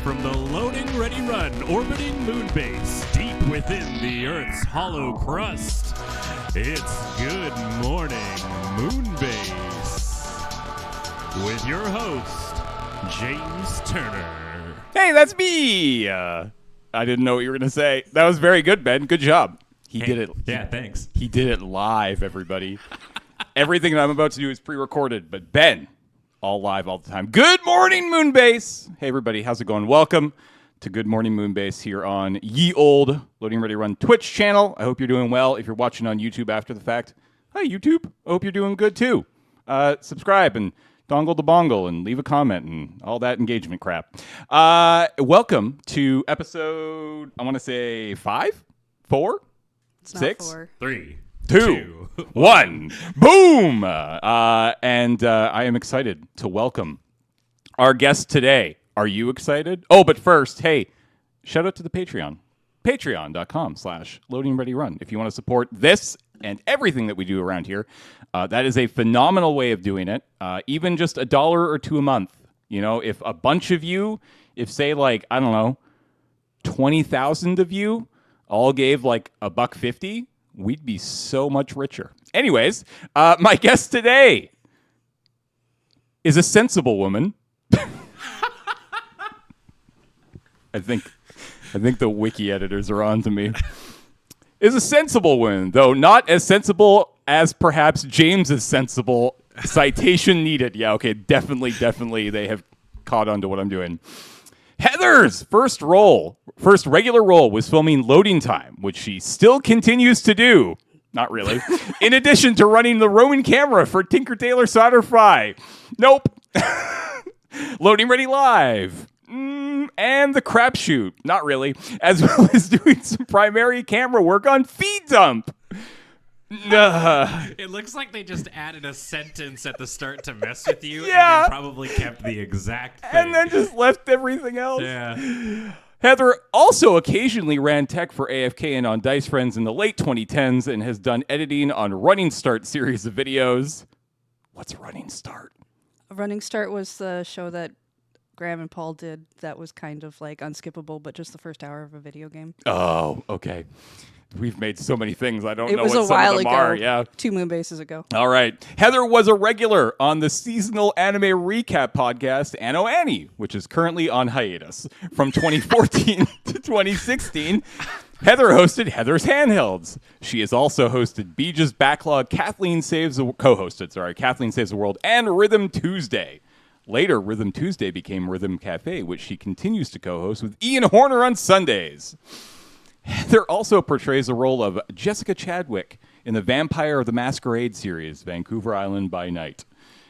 from the Loading Ready Run orbiting Moonbase deep within the Earth's hollow crust. It's Good Morning Moonbase with your host, James Turner. Hey, that's me. I didn't know what you were going to say. That was very good, Ben. Good job. He did it. Yeah, thanks. He did it live, everybody. Everything that I'm about to do is pre-recorded, but Ben, all live all the time. Good morning, Moonbase. Hey, everybody. How's it going? Welcome to Good Morning Moonbase here on ye old Loading Ready Run Twitch channel. I hope you're doing well. If you're watching on YouTube after the fact, hi, YouTube. I hope you're doing good, too. Subscribe and dongle the bongle and leave a comment and all that engagement crap. Welcome to episode, I want to say 5, 4, It's 6, not 4. 3, 2, 1, boom! I am excited to welcome our guest today. Are you excited? Oh, but first, hey, shout out to the Patreon. Patreon.com/LoadingReadyRun. If you want to support this and everything that we do around here, that is a phenomenal way of doing it. Even just $1 or $2 a month. You know, if a bunch of you, if say like, I don't know, 20,000 of you all gave like $1.50, we'd be so much richer. Anyways, my guest today is a sensible woman. I think the wiki editors are on to me. Is a sensible woman, though not as sensible as perhaps James is sensible. Citation needed. Yeah, okay, definitely they have caught on to what I'm doing. Heather's first regular role was filming Loading Time, which she still continues to do. Not really. In addition to running the Roman camera for Tinker Tailor Solder Fry. Nope. Loading Ready Live. And the crapshoot. Not really. As well as doing some primary camera work on Feed Dump. It looks like they just added a sentence at the start to mess with you, Yeah. and then probably kept the exact thing. And then just left everything else. Yeah. Heather also occasionally ran tech for AFK and on Dice Friends in the late 2010s and has done editing on Running Start series of videos. What's Running Start? Running Start was the show that Graham and Paul did that was kind of like unskippable, but just the first hour of a video game. Oh, okay. We've made so many things. I don't It know was what a some while of them ago. are. Yeah. 2 Moonbases ago. All right. Heather was a regular on the seasonal anime recap podcast, Anno Annie, which is currently on hiatus. From 2014 to 2016, Heather hosted Heather's Handhelds. She has also hosted Beej's Backlog, Kathleen Saves the World, and Rhythm Tuesday. Later, Rhythm Tuesday became Rhythm Cafe, which she continues to co-host with Ian Horner on Sundays. Heather also portrays the role of Jessica Chadwick in the Vampire of the Masquerade series, Vancouver Island by Night.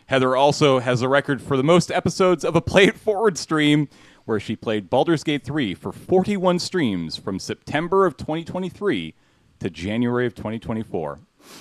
Heather also has a record for the most episodes of a Play It Forward stream, where she played Baldur's Gate 3 for 41 streams from September of 2023 to January of 2024.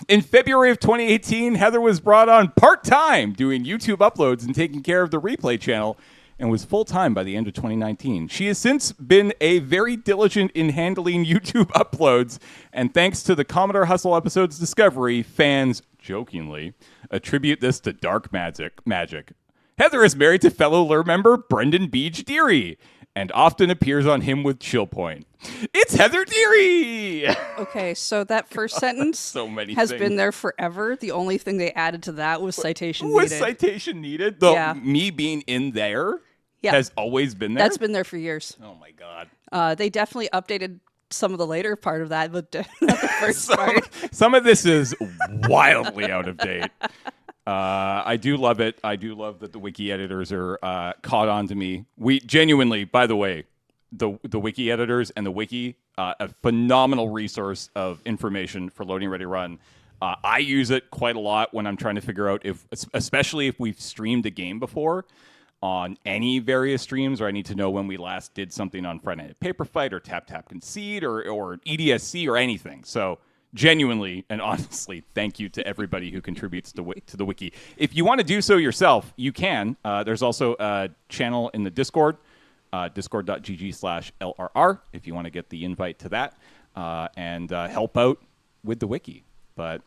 In February of 2018, Heather was brought on part-time doing YouTube uploads and taking care of the replay channel, and was full-time by the end of 2019. She has since been a very diligent in handling YouTube uploads, and thanks to the Commodore Hustle episode's discovery, fans, jokingly, attribute this to dark magic. Heather is married to fellow Lure member Brendan Beach Deary, and often appears on Him with Chill Point. It's Heather Deary! Okay, so that first sentence So many has things. been there forever. The only thing they added to that was citation Was needed. citation needed? Though Yeah. me being in there Yeah. has always been there? That's been there for years. Oh my God. They definitely updated some of the later part of that, but not the first part. Some of this is wildly out of date. I do love it. I do love that the wiki editors are caught on to me. We genuinely, by the way, the wiki editors and the wiki, a phenomenal resource of information for Loading Ready Run. I use it quite a lot when I'm trying to figure out especially if we've streamed a game before on any various streams, or I need to know when we last did something on Friday Night Paper Fight or Tap Tap Concede or EDSC or anything. So genuinely and honestly, thank you to everybody who contributes to the wiki. If you want to do so yourself, you can. There's also a channel in the Discord, discord.gg/LRR, if you want to get the invite to that and help out with the wiki. But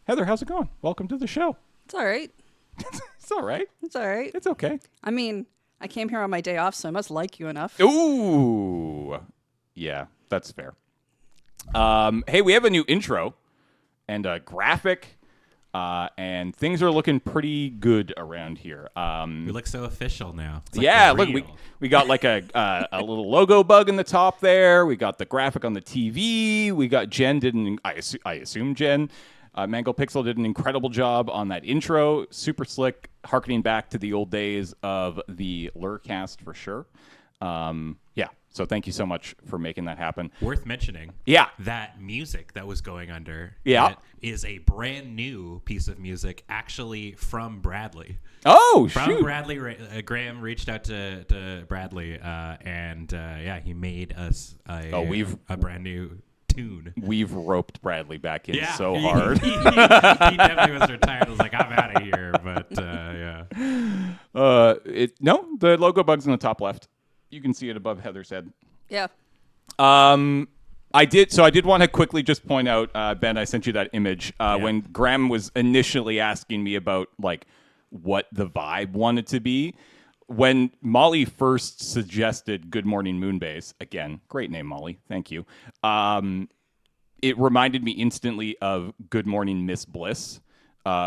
Heather, how's it going? Welcome to the show. It's all right. It's all right. It's all right. It's okay. I mean, I came here on my day off, so I must like you enough. Ooh. Yeah, that's fair. Hey, we have a new intro and a graphic, and things are looking pretty good around here. We look so official now. It's like Yeah, we're look, real. we got like a little logo bug in the top there. We got the graphic on the TV. We got Jen I assume Jen, Mango Pixel did an incredible job on that intro. Super slick, harkening back to the old days of the Lurcast for sure. Yeah, so thank you so much for making that happen. Worth mentioning. Yeah. That music that was going under. Yeah. That is a brand new piece of music, actually from Bradley. Oh, From shoot. Bradley, Graham reached out to Bradley, and he made us a brand new tune. We've roped Bradley back in so he- hard. He definitely was retired. I was like, I'm out of here, but yeah. No, the logo bug's in the top left. You can see it above Heather's head. Yeah. I did want to quickly just point out, Ben, I sent you that image when Graham was initially asking me about like what the vibe wanted to be. When Molly first suggested Good Morning Moonbase, again, great name, Molly, thank you. It reminded me instantly of Good Morning Miss Bliss,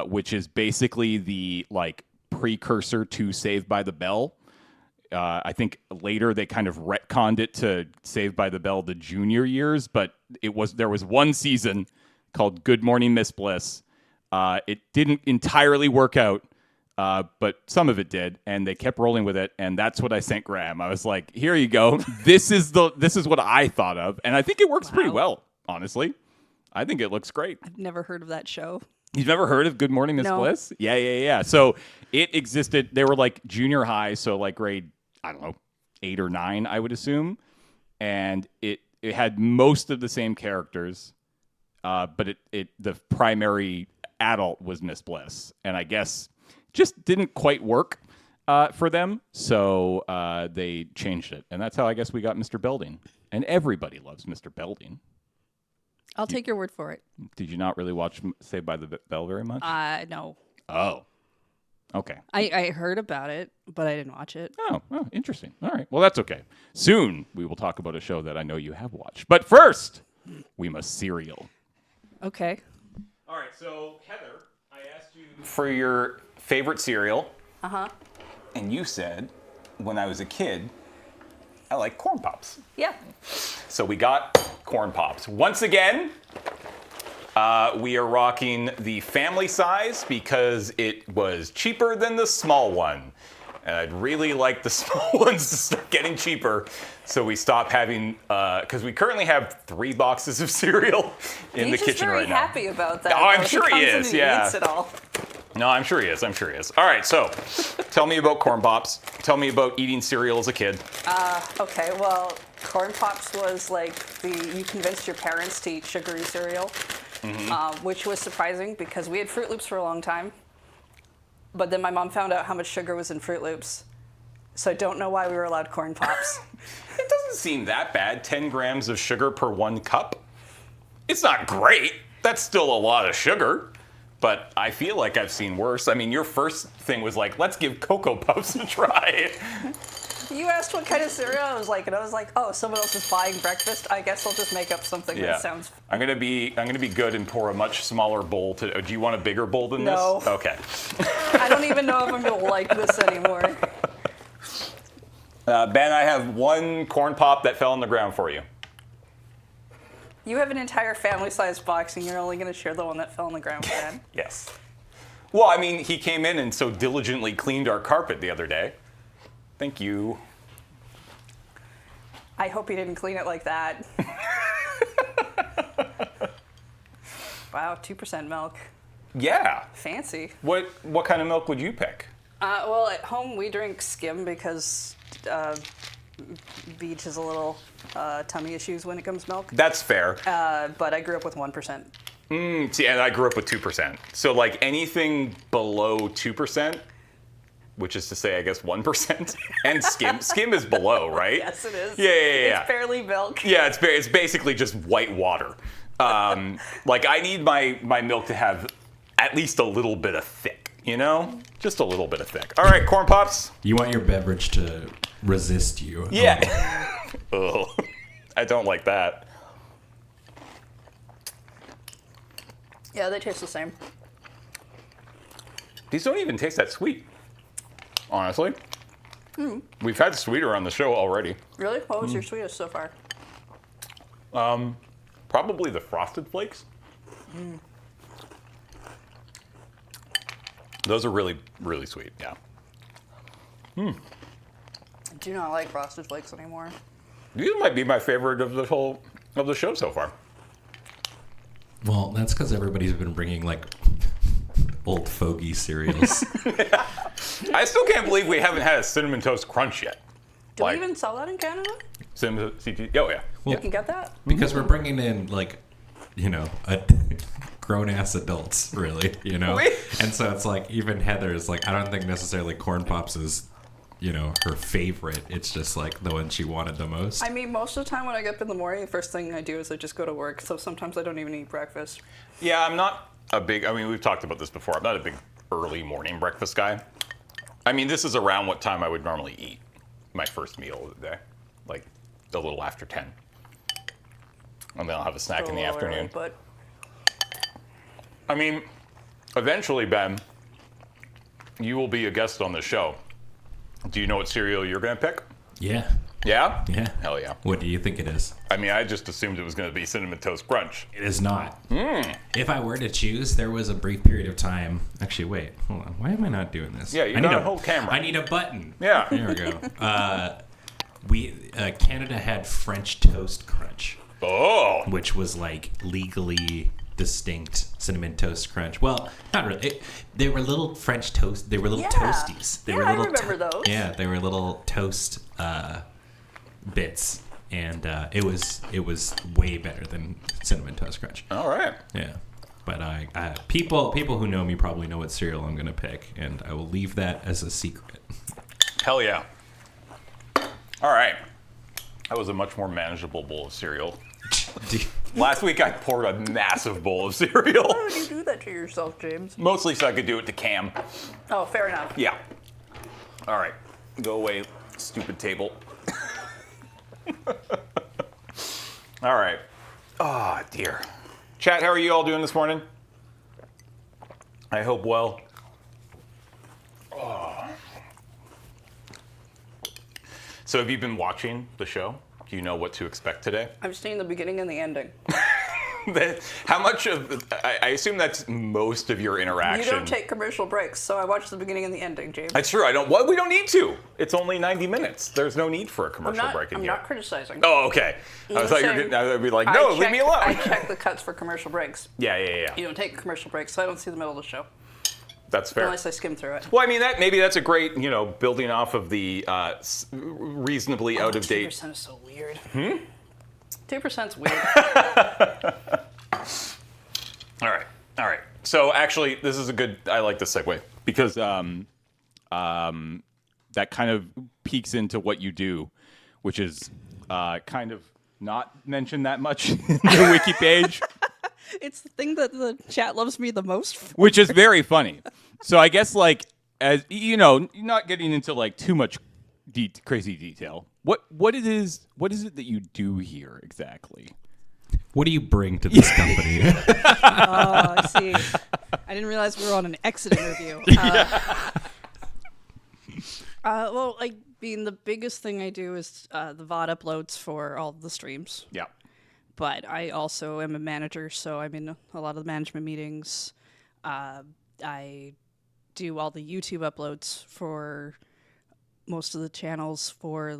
which is basically the like precursor to Saved by the Bell. I think later they kind of retconned it to Saved by the Bell the junior years, but there was one season called Good Morning Miss Bliss. It didn't entirely work out, but some of it did, and they kept rolling with it, and that's what I sent Graham. I was like, "Here you go. This is what I thought of," and I think it works pretty well. Honestly, I think it looks great. I've never heard of that show. You've never heard of Good Morning Miss No. Bliss? Yeah. So it existed. They were like junior high, so like grade, I don't know, 8 or 9, I would assume. And it had most of the same characters, but the primary adult was Miss Bliss. And I guess just didn't quite work for them, so they changed it. And that's how I guess we got Mr. Belding. And everybody loves Mr. Belding. I'll take your word for it. Did you not really watch Saved by the Bell very much? No. Oh. Okay. I heard about it, but I didn't watch it. Oh, interesting. All right. Well, that's okay. Soon we will talk about a show that I know you have watched. But first, we must cereal. Okay. All right. So, Heather, I asked you for your favorite cereal. Uh-huh. And you said, when I was a kid, I like Corn Pops. Yeah. So we got Corn Pops. Once again, we are rocking the family size because it was cheaper than the small one. And I'd really like the small ones to start getting cheaper. So we stopped having, because we currently have 3 boxes of cereal in the kitchen right now. He's very happy about that. Oh, I'm though. sure he comes in is, and yeah. Eats it all. No, I'm sure he is. All right, so tell me about Corn Pops. Tell me about eating cereal as a kid. Okay, well, Corn Pops was like you convinced your parents to eat sugary cereal, which was surprising because we had Fruit Loops for a long time. But then my mom found out how much sugar was in Fruit Loops. So I don't know why we were allowed Corn Pops. It doesn't seem that bad. 10 grams of sugar per 1 cup. It's not great. That's still a lot of sugar. But I feel like I've seen worse. I mean, your first thing was like, let's give Cocoa Puffs a try. You asked what kind of cereal I was like, and I was like, oh, someone else is buying breakfast. I guess I'll just make up something that sounds. I'm gonna be good and pour a much smaller bowl. Do you want a bigger bowl than No. this? Okay. I don't even know if I'm gonna like this anymore. Ben, I have 1 Corn Pop that fell on the ground for you. You have an entire family-sized box, and you're only gonna share the one that fell on the ground with Dad. Yes. Well, I mean, he came in and so diligently cleaned our carpet the other day. Thank you. I hope he didn't clean it like that. Wow, 2% milk. Yeah. Fancy. What kind of milk would you pick? Well, at home we drink skim because Beach has a little tummy issues when it comes to milk. That's fair. But I grew up with 1%. See, and I grew up with 2%. So, like, anything below 2%, which is to say, I guess, 1%, and skim. Skim is below, right? Yes, it is. Yeah. It's barely milk. Yeah, it's basically just white water. Like, I need my milk to have at least a little bit of thick. You know, just a little bit of thick. All right, Corn Pops. You want your beverage to resist you. Yeah. Ugh. I don't like that. Yeah, they taste the same. These don't even taste that sweet, honestly. We've had sweeter on the show already. Really? What was your sweetest so far? Probably the Frosted Flakes. Those are really, really sweet, yeah. I do not like Frosted Flakes anymore. These might be my favorite of the show so far. Well, that's because everybody's been bringing like old fogey cereals. I still can't believe we haven't had a Cinnamon Toast Crunch yet. Do we even sell that in Canada? Cinnamon CT? Oh, yeah. You can get that? Because we're bringing in like, grown-ass adults, really, And so it's like, even Heather is like, I don't think necessarily Corn Pops is, her favorite. It's just like the one she wanted the most. I mean, most of the time when I get up in the morning, the first thing I do is I just go to work. So sometimes I don't even eat breakfast. Yeah, I'm not a big, we've talked about this before. I'm not a big early morning breakfast guy. I mean, this is around what time I would normally eat my first meal of the day, like a little after 10. And then I'll have a snack in the afternoon. But I mean, eventually, Ben, you will be a guest on the show. Do you know what cereal you're going to pick? Yeah. Yeah? Yeah. Hell yeah. What do you think it is? I mean, I just assumed it was going to be Cinnamon Toast Crunch. It is not. If I were to choose, there was a brief period of time. Actually, wait. Hold on. Why am I not doing this? Yeah, you got a whole camera. I need a button. Yeah. There we go. Canada had French Toast Crunch. Oh. Which was like legally distinct Cinnamon Toast Crunch. Well, not really. They were little French toast. They were little toasties. They were little I remember those. Yeah, they were little toast bits, and it was way better than Cinnamon Toast Crunch. All right. Yeah, but people who know me probably know what cereal I'm gonna pick, and I will leave that as a secret. Hell yeah. All right. That was a much more manageable bowl of cereal. Last week I poured a massive bowl of cereal. why would you do that to yourself, James? Mostly so I could do it to Cam. Oh, fair enough. Yeah. All right. Go away, stupid table. All right. Oh, dear. Chat, how are you all doing this morning? I hope well. Oh. So have you been watching the show? Do you know what to expect today? I've seen the beginning and the ending. How much of, I assume that's most of your interaction. You don't take commercial breaks, so I watched the beginning and the ending, James. That's true. We don't need to. It's only 90 minutes. There's no need for a commercial break in I'm here. not criticizing. Oh, okay. I thought I'd be like, no, leave me alone. I check the cuts for commercial breaks. Yeah. You don't take a commercial break, so I don't see the middle of the show. That's fair. Unless I skim through it. Well, I mean, maybe that's a great, building off of the reasonably out of date. 2% is so weird. 2%'s weird. All right. So actually, this is I like this segue because that kind of peeks into what you do, which is kind of not mentioned that much in the wiki page. It's the thing that the chat loves me the most for. Which is very funny. So I guess, as not getting into too much crazy detail. What is it that you do here exactly? What do you bring to this company? Oh, I see. I didn't realize we were on an exit interview. Well, the biggest thing I do is the VOD uploads for all the streams. Yeah. But I also am a manager, so I'm in a lot of the management meetings. I do all the YouTube uploads for most of the channels for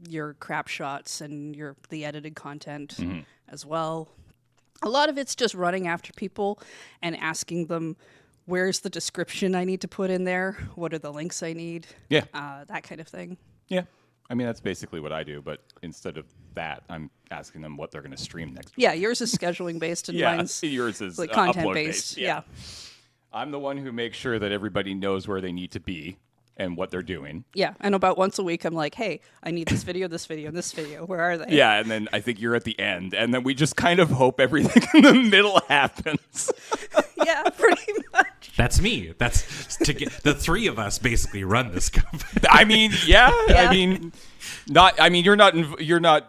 your crap shots and the edited content as well. A lot of it's just running after people and asking them, where's the description I need to put in there? What are the links I need? Yeah. That kind of thing. Yeah. I mean, that's basically what I do, but instead of that, I'm asking them what they're going to stream next week. Yeah, yours is scheduling based and mine's yours is content upload based. Yeah. I'm the one who makes sure that everybody knows where they need to be and what they're doing. Yeah, and about once a week, I'm like, hey, I need this video, this video, and this video. Where are they? Yeah, and then I think you're at the end, and then we just kind of hope everything in the middle happens. Yeah, pretty much. That's me. That's to get the three of us basically run this company. I mean, yeah. I mean, not. I mean, you're not.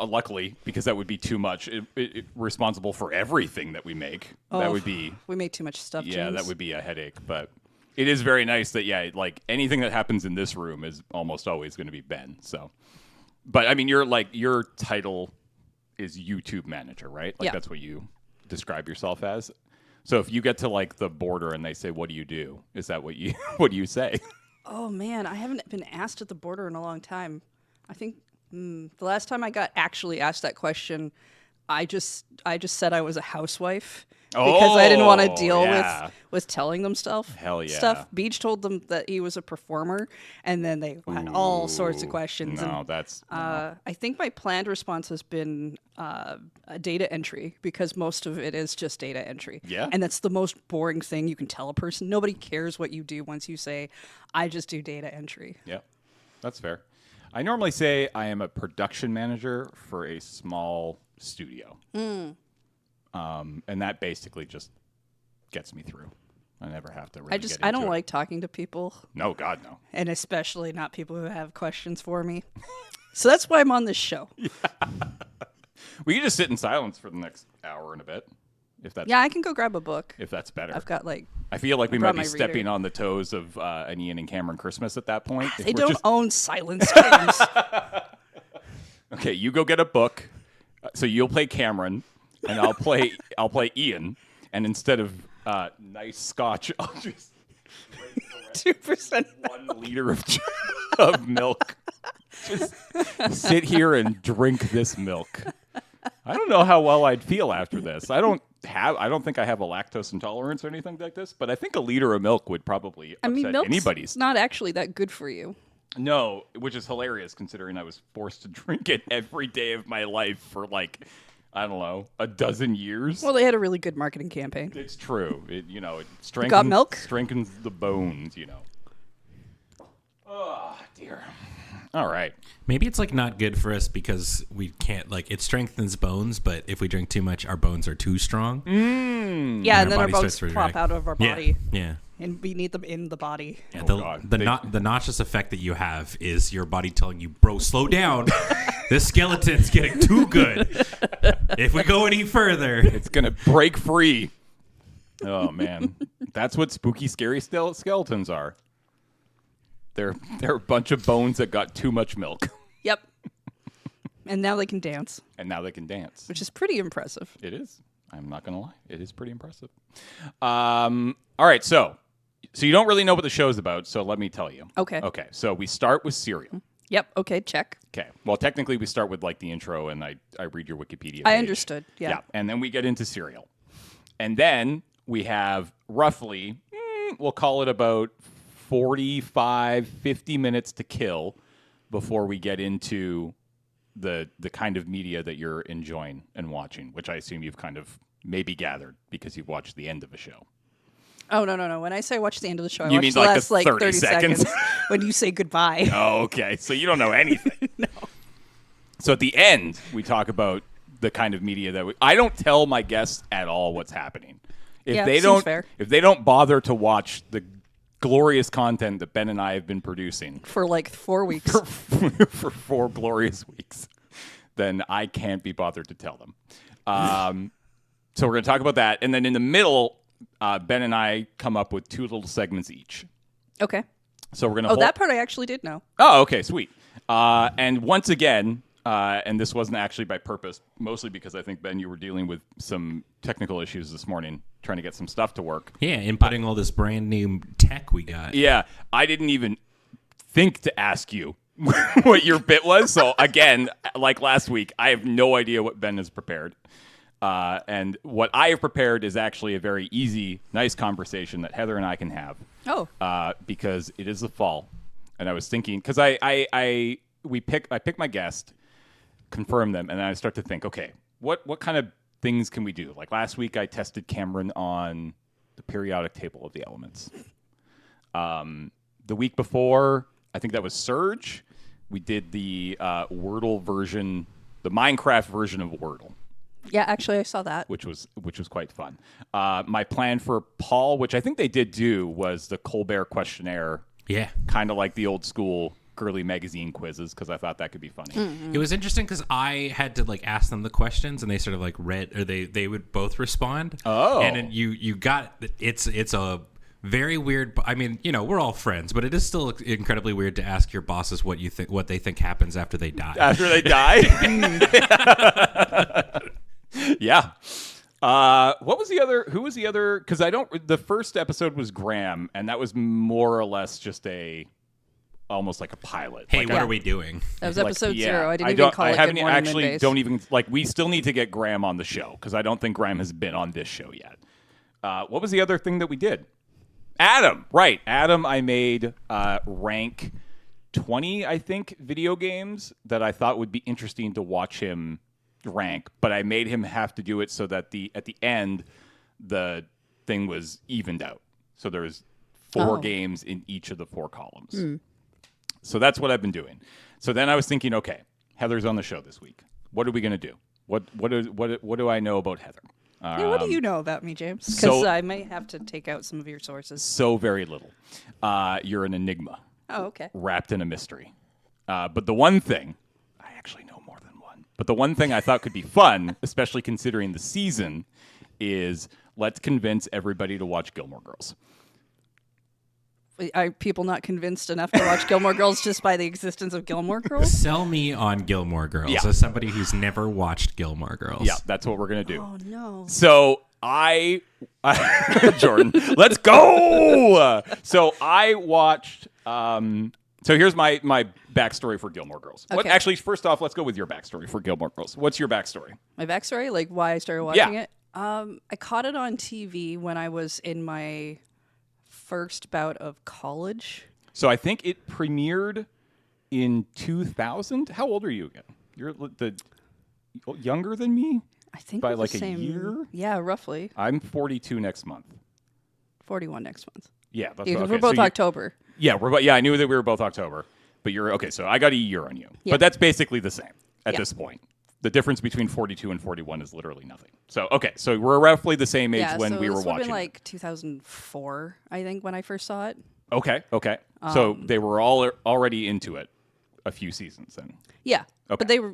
Luckily, because that would be too much. Responsible for everything that we make. That would be. We make too much stuff. Yeah, James. that would be a headache. But it is very nice that like anything that happens in this room is almost always going to be Ben. So, but I mean, your title is YouTube manager, right? Like that's what you describe yourself as. So if you get to like the border and they say, "What do you do?" Is that what you what do you say? Oh man, I haven't been asked at the border in a long time. I think the last time I got actually asked that question, I just said I was a housewife because I didn't want to deal with telling them stuff. Hell yeah. Stuff. Beach told them that he was a performer, and then they had all sorts of questions. No, and, that's. I think my planned response has been a data entry because most of it is just data entry. Yeah. And that's the most boring thing you can tell a person. Nobody cares what you do once you say, I just do data entry. Yeah, that's fair. I normally say I am a production manager for a small studio. And that basically just gets me through. I never have to really get into I don't it. like talking to people. No, God, no. And especially not people who have questions for me. So that's why I'm on this show. We can just sit in silence for the next hour and a bit. If that's Yeah, I can go grab a book. if that's better. I've got I feel like we brought might be my stepping reader. on the toes of an Ian and Cameron Christmas at that point. If They we're don't just- own silence, James. Okay, you go get a book. So you'll play Cameron, and I'll play Ian. And instead of nice scotch, I'll just 2%. 1 liter of milk. Just sit here and drink this milk. I don't know how well I'd feel after this. I don't think I have a lactose intolerance or anything like this, but I think a liter of milk would probably upset Milk's anybody's. not actually that good for you. No, which is hilarious considering I was forced to drink it every day of my life for like, I don't know, a dozen years. Well, they had a really good marketing campaign. It's true. It strengthens, got milk? strengthens the bones, Oh, dear. All right. Maybe it's like not good for us because we can't like it strengthens bones, but if we drink too much, our bones are too strong. Yeah, and then our body bones starts to pop react. out of our body. Yeah. And we need them in the body. Yeah, God. the nauseous effect that you have is your body telling you, bro, slow down. This skeleton's getting too good. If we go any further, It's going to break free. Oh, man. That's what spooky, scary skeletons are. They're a bunch of bones that got too much milk. Yep. And now they can dance, And now they can dance. which is pretty impressive. It is. I'm not going to lie. It is pretty impressive. All right. So you don't really know what the show's about, so let me tell you. Okay. Okay. So we start with cereal. Yep. Okay. Check. Okay. Well, technically, we start with like the intro, and I read your Wikipedia. I page. understood. Yeah. And then we get into cereal, and then we have roughly, we'll call it about 45, 50 minutes to kill before we get into the kind of media that you're enjoying and watching, which I assume you've kind of maybe gathered because you've watched the end of a show. Oh, no. When I say watch the end of the show, I You watch mean the like the last 30 30 seconds seconds? when you say goodbye. Oh, okay. So you don't know anything. No. So at the end, we talk about the kind of media that I don't tell my guests at all what's happening. If Yeah, they seems don't, fair. if they don't bother to watch the glorious content that Ben and I have been producing For like 4 weeks. for 4 glorious weeks, then I can't be bothered to tell them. So we're going to talk about that, and then in the middle, Ben and I come up with 2 little segments each. Okay. So we're going to. Oh, that part I actually did know. Oh, okay, sweet. And once again, and this wasn't actually by purpose, mostly because I think, Ben, you were dealing with some technical issues this morning, trying to get some stuff to work. yeah, inputting all this brand new tech we got. Yeah, I didn't even think to ask you what your bit was. So again, like last week, I have no idea what Ben has prepared. And what I have prepared is actually a very easy, nice conversation that Heather and I can have. Oh. Because it is the fall, and I was thinking because I pick my guest, confirm them, and then I start to think, okay, what kind of things can we do? Like last week, I tested Cameron on the periodic table of the elements. The week before, I think that was Surge. We did the Wordle version, the Minecraft version of Wordle. Yeah, actually, I saw that. which was quite fun. My plan for Paul, which I think they did do, was the Colbert questionnaire. Yeah. Kind of like the old school girly magazine quizzes, because I thought that could be funny. It was interesting because I had to like ask them the questions, and they sort of like read, or they would both respond. Oh. And then you got it's a very weird. I mean, we're all friends, but it is still incredibly weird to ask your bosses what they think happens after they die. After they die? Yeah. What was the other? Who was the other? Because the first episode was Graham, and that was more or less just almost like a pilot. Hey, like what are we doing? That was episode 0. I didn't even don't- call I it haven't Good Morning actually Moonbase. don't even like. We still need to get Graham on the show because I don't think Graham has been on this show yet. What was the other thing that we did? Adam, right? Adam, I made rank 20, I think, video games that I thought would be interesting to watch him rank, but I made him have to do it so that at the end the thing was evened out. So there was 4 games in each of the 4 columns. So that's what I've been doing. So then I was thinking, okay, Heather's on the show this week. What are we going to do? What do I know about Heather? Hey, what do you know about me, James? Because so- I may have to take out some of your sources. So very little. You're an enigma Oh, okay. wrapped in a mystery. But the one thing, I actually know more than one, but the one thing I thought could be fun, especially considering the season, is let's convince everybody to watch Gilmore Girls. Are people not convinced enough to watch Gilmore Girls just by the existence of Gilmore Girls? Sell me on Gilmore Girls Yeah. as somebody who's never watched Gilmore Girls. Yeah, that's what we're going to do. Oh, no. So Jordan, let's go. So I watched. So here's my backstory for Gilmore Girls. Okay. Actually, first off, let's go with your backstory for Gilmore Girls. What's your backstory? My backstory, like why I started watching Yeah. it. I caught it on TV when I was in my first bout of college. So I think it premiered in 2000. How old are you again? You're younger than me I think by we're the like a same year. Yeah, roughly. I'm 42 next month. 41 next month. Yeah, that's Yeah, 'cause okay. we're both So October. yeah, I knew that we were both October, but you're okay. So I got a year on you, Yeah. but that's basically the same at Yeah. this point. The difference between 42 and 41 is literally nothing. So okay, so we're roughly the same age Yeah, when so we were this would've watching. been like 2004, I think, when I first saw it. Okay. So they were all already into it a few seasons then. Yeah. Okay. But they were,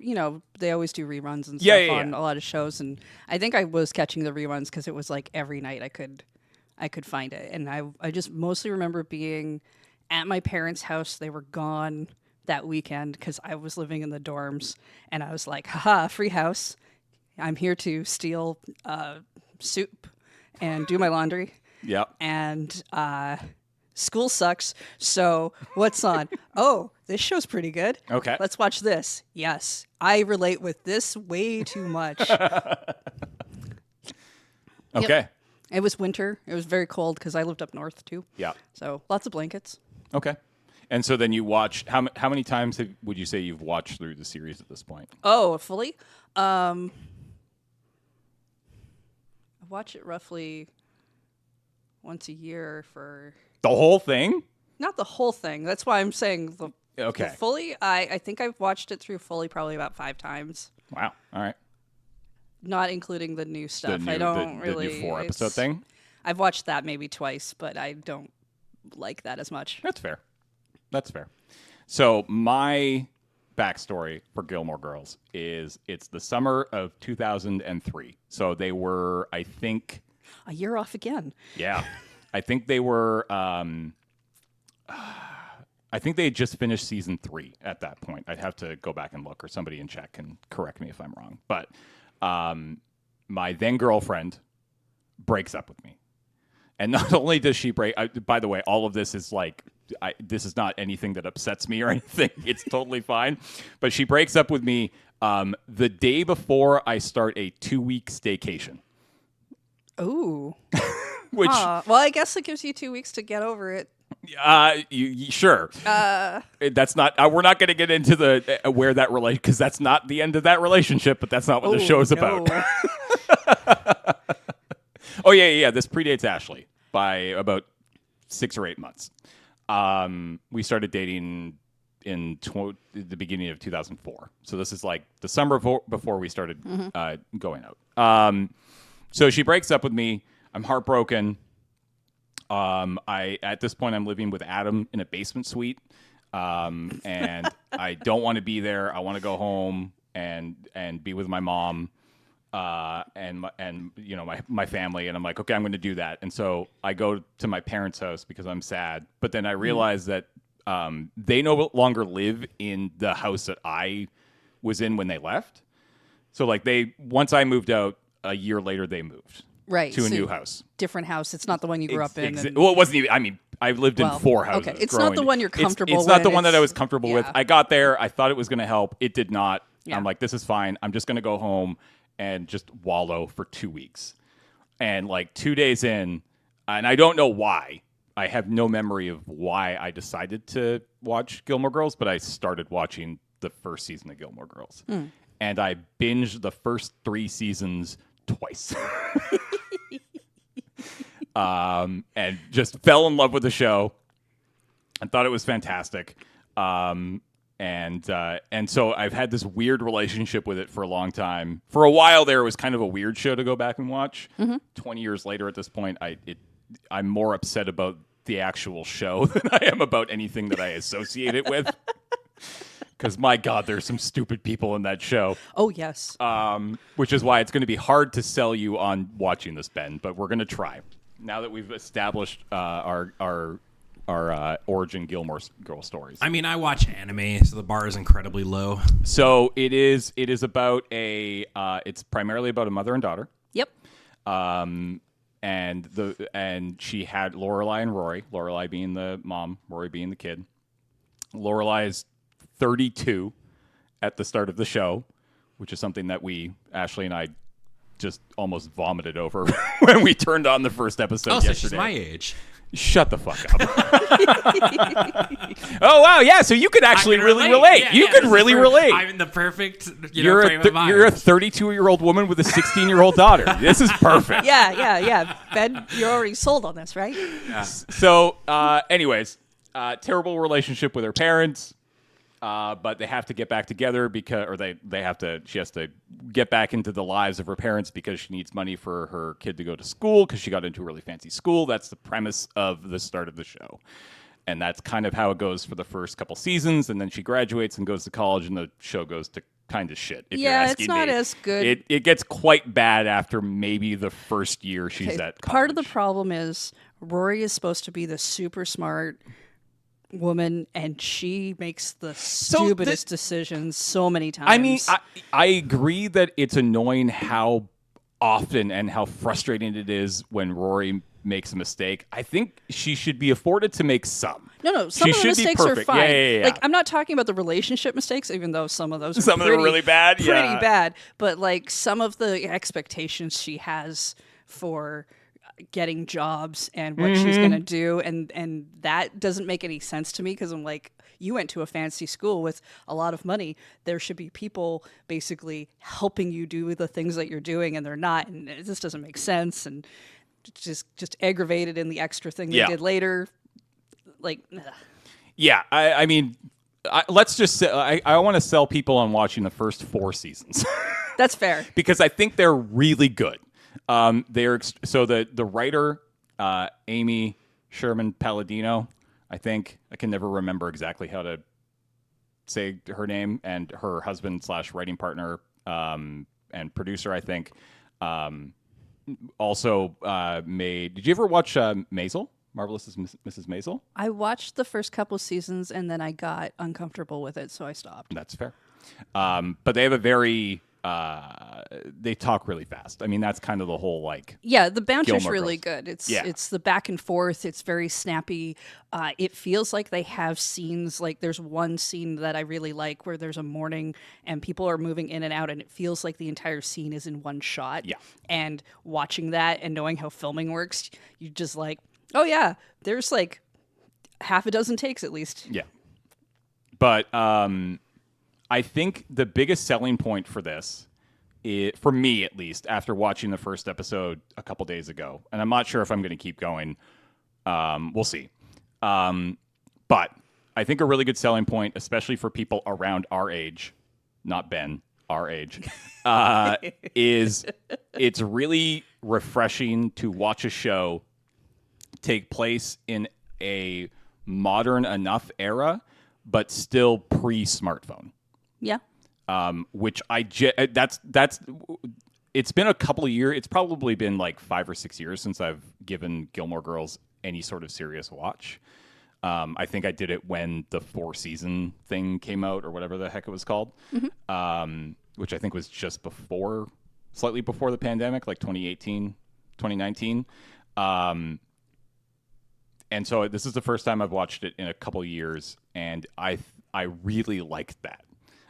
they always do reruns and stuff Yeah, yeah, on yeah. a lot of shows, and I think I was catching the reruns because it was like every night I could find it, and I just mostly remember being at my parents' house. They were gone that weekend because I was living in the dorms, and I was like, haha, free house. I'm here to steal soup and do my laundry. Yeah. And school sucks. So what's on? Oh, this show's pretty good. Okay. Let's watch this. Yes, I relate with this way too much. Okay. It was winter. It was very cold because I lived up north too. Yeah. So lots of blankets. Okay. And so then you watched how many times would you say you've watched through the series at this point? Oh, fully. I watch it roughly once a year for The whole thing? not the whole thing. That's why I'm saying the Okay. fully. I think I've watched it through fully probably about 5 times. Wow. All right. Not including the new stuff. The new, I don't the really. new 4-episode it's- thing? I've watched that maybe twice, but I don't like that as much. That's fair. That's fair. So my backstory for Gilmore Girls is it's the summer of 2003. So they were, I think, A year off again. yeah, I think they were. I think they had just finished season 3 at that point. I'd have to go back and look, or somebody in chat can correct me if I'm wrong. But my then girlfriend breaks up with me. And not only does she break, by the way, all of this is like, this is not anything that upsets me or anything. It's totally fine. But she breaks up with me the day before I start a 2-week staycation. Ooh. Which, Well, I guess it gives you 2 weeks to get over it. sure. That's not, we're not going to get into the, where that relate, because that's not the end of that relationship, but that's not what the show's about. Oh, yeah. This predates Ashley by about 6 or 8 months. We started dating the beginning of 2004. So this is like the summer before we started going out. So she breaks up with me. I'm heartbroken. At this point I'm living with Adam in a basement suite, and I don't want to be there. I want to go home and be with my mom. And you know my family, and I'm like, okay, I'm going to do that. And so I go to my parents' house because I'm sad. But then I realize that they no longer live in the house that I was in when they left. So like once I moved out, a year later they moved to a new house, different house. It's not the one you grew up in. Well, it wasn't even. I mean, I lived in 4 houses. Okay, it's not the one you're comfortable with. It's not the one that I was comfortable with. I got there. I thought it was going to help. It did not. Yeah. I'm like, this is fine. I'm just going to go home and just wallow for 2 weeks. And like 2 days in, and I don't know why. I have no memory of why I decided to watch Gilmore Girls, but I started watching the first season of Gilmore Girls. And I binged the first 3 seasons twice. And just fell in love with the show and thought it was fantastic. And so I've had this weird relationship with it for a long time. For a while there, it was kind of a weird show to go back and watch. 20 years later at this point, I'm more upset about the actual show than I am about anything that I associate it with. Because, my God, there's some stupid people in that show. Oh, yes. Which is why it's going to be hard to sell you on watching this, Ben. But we're going to try. Now that we've established our origin Gilmore Girls stories. I mean, I watch anime, so the bar is incredibly low. So it is about it's primarily about a mother and daughter. Yep. And she had Lorelai and Rory. Lorelai being the mom, Rory being the kid. Lorelai is 32 at the start of the show, which is something that Ashley and I just almost vomited over when we turned on the first episode yesterday. So she's my age. Shut the fuck up. Oh, wow. Yeah. So you could actually really relate. Yeah, you could really relate. I'm in the perfect frame of mind. You're a 32-year-old woman with a 16-year-old daughter. This is perfect. Yeah. Ben, you're already sold on this, right? Yeah. So, anyways, terrible relationship with her parents. But they have to get back together she has to get back into the lives of her parents because she needs money for her kid to go to school because she got into a really fancy school. That's the premise of the start of the show. And that's kind of how it goes for the first couple seasons. And then she graduates and goes to college and the show goes to kind of shit. If you're asking it's not me. as good. It gets quite bad after maybe the first year she's at college. Part of the problem is Rory is supposed to be the super smart woman, and she makes the stupidest decisions so many times. I mean, I agree that it's annoying how often and how frustrating it is when Rory makes a mistake. I think she should be afforded to make some. No, some of the mistakes are fine. Yeah. Like, I'm not talking about the relationship mistakes, even though some of those are really bad. Pretty bad. But like some of the expectations she has for getting jobs and what she's going to do, and that doesn't make any sense to me because I'm like, you went to a fancy school with a lot of money. There should be people basically helping you do the things that you're doing, and they're not, and this doesn't make sense, and just aggravated in the extra thing they did later. Like, ugh. Yeah, I mean, let's just say I want to sell people on watching the first 4 seasons. That's fair. Because I think they're really good. The writer, Amy Sherman Palladino, I think, I can never remember exactly how to say her name, and her husband / writing partner and producer, I think, also made. Did you ever watch Maisel? Marvelous Mrs. Maisel? I watched the first couple seasons and then I got uncomfortable with it, so I stopped. That's fair. But they have a very. They talk really fast. I mean, that's kind of the whole like. Yeah, the banter's Gilmore really Girls. good. It's the back and forth. It's very snappy. It feels like they have scenes. Like there's one scene that I really like where there's a morning and people are moving in and out, and it feels like the entire scene is in one shot. Yeah. And watching that and knowing how filming works, you just like, oh yeah, there's like half a dozen takes at least. Yeah. But I think the biggest selling point for this, for me at least, after watching the first episode a couple days ago, and I'm not sure if I'm going to keep going, we'll see. But I think a really good selling point, especially for people around our age, not Ben, our age, is it's really refreshing to watch a show take place in a modern enough era, but still pre-smartphone. Yeah. Which that's it's been a couple of years. It's probably been like 5 or 6 years since I've given Gilmore Girls any sort of serious watch. I think I did it when the 4-season thing came out or whatever the heck it was called, which I think was just slightly before the pandemic, like 2018, 2019. And so this is the first time I've watched it in a couple of years, and I really liked that.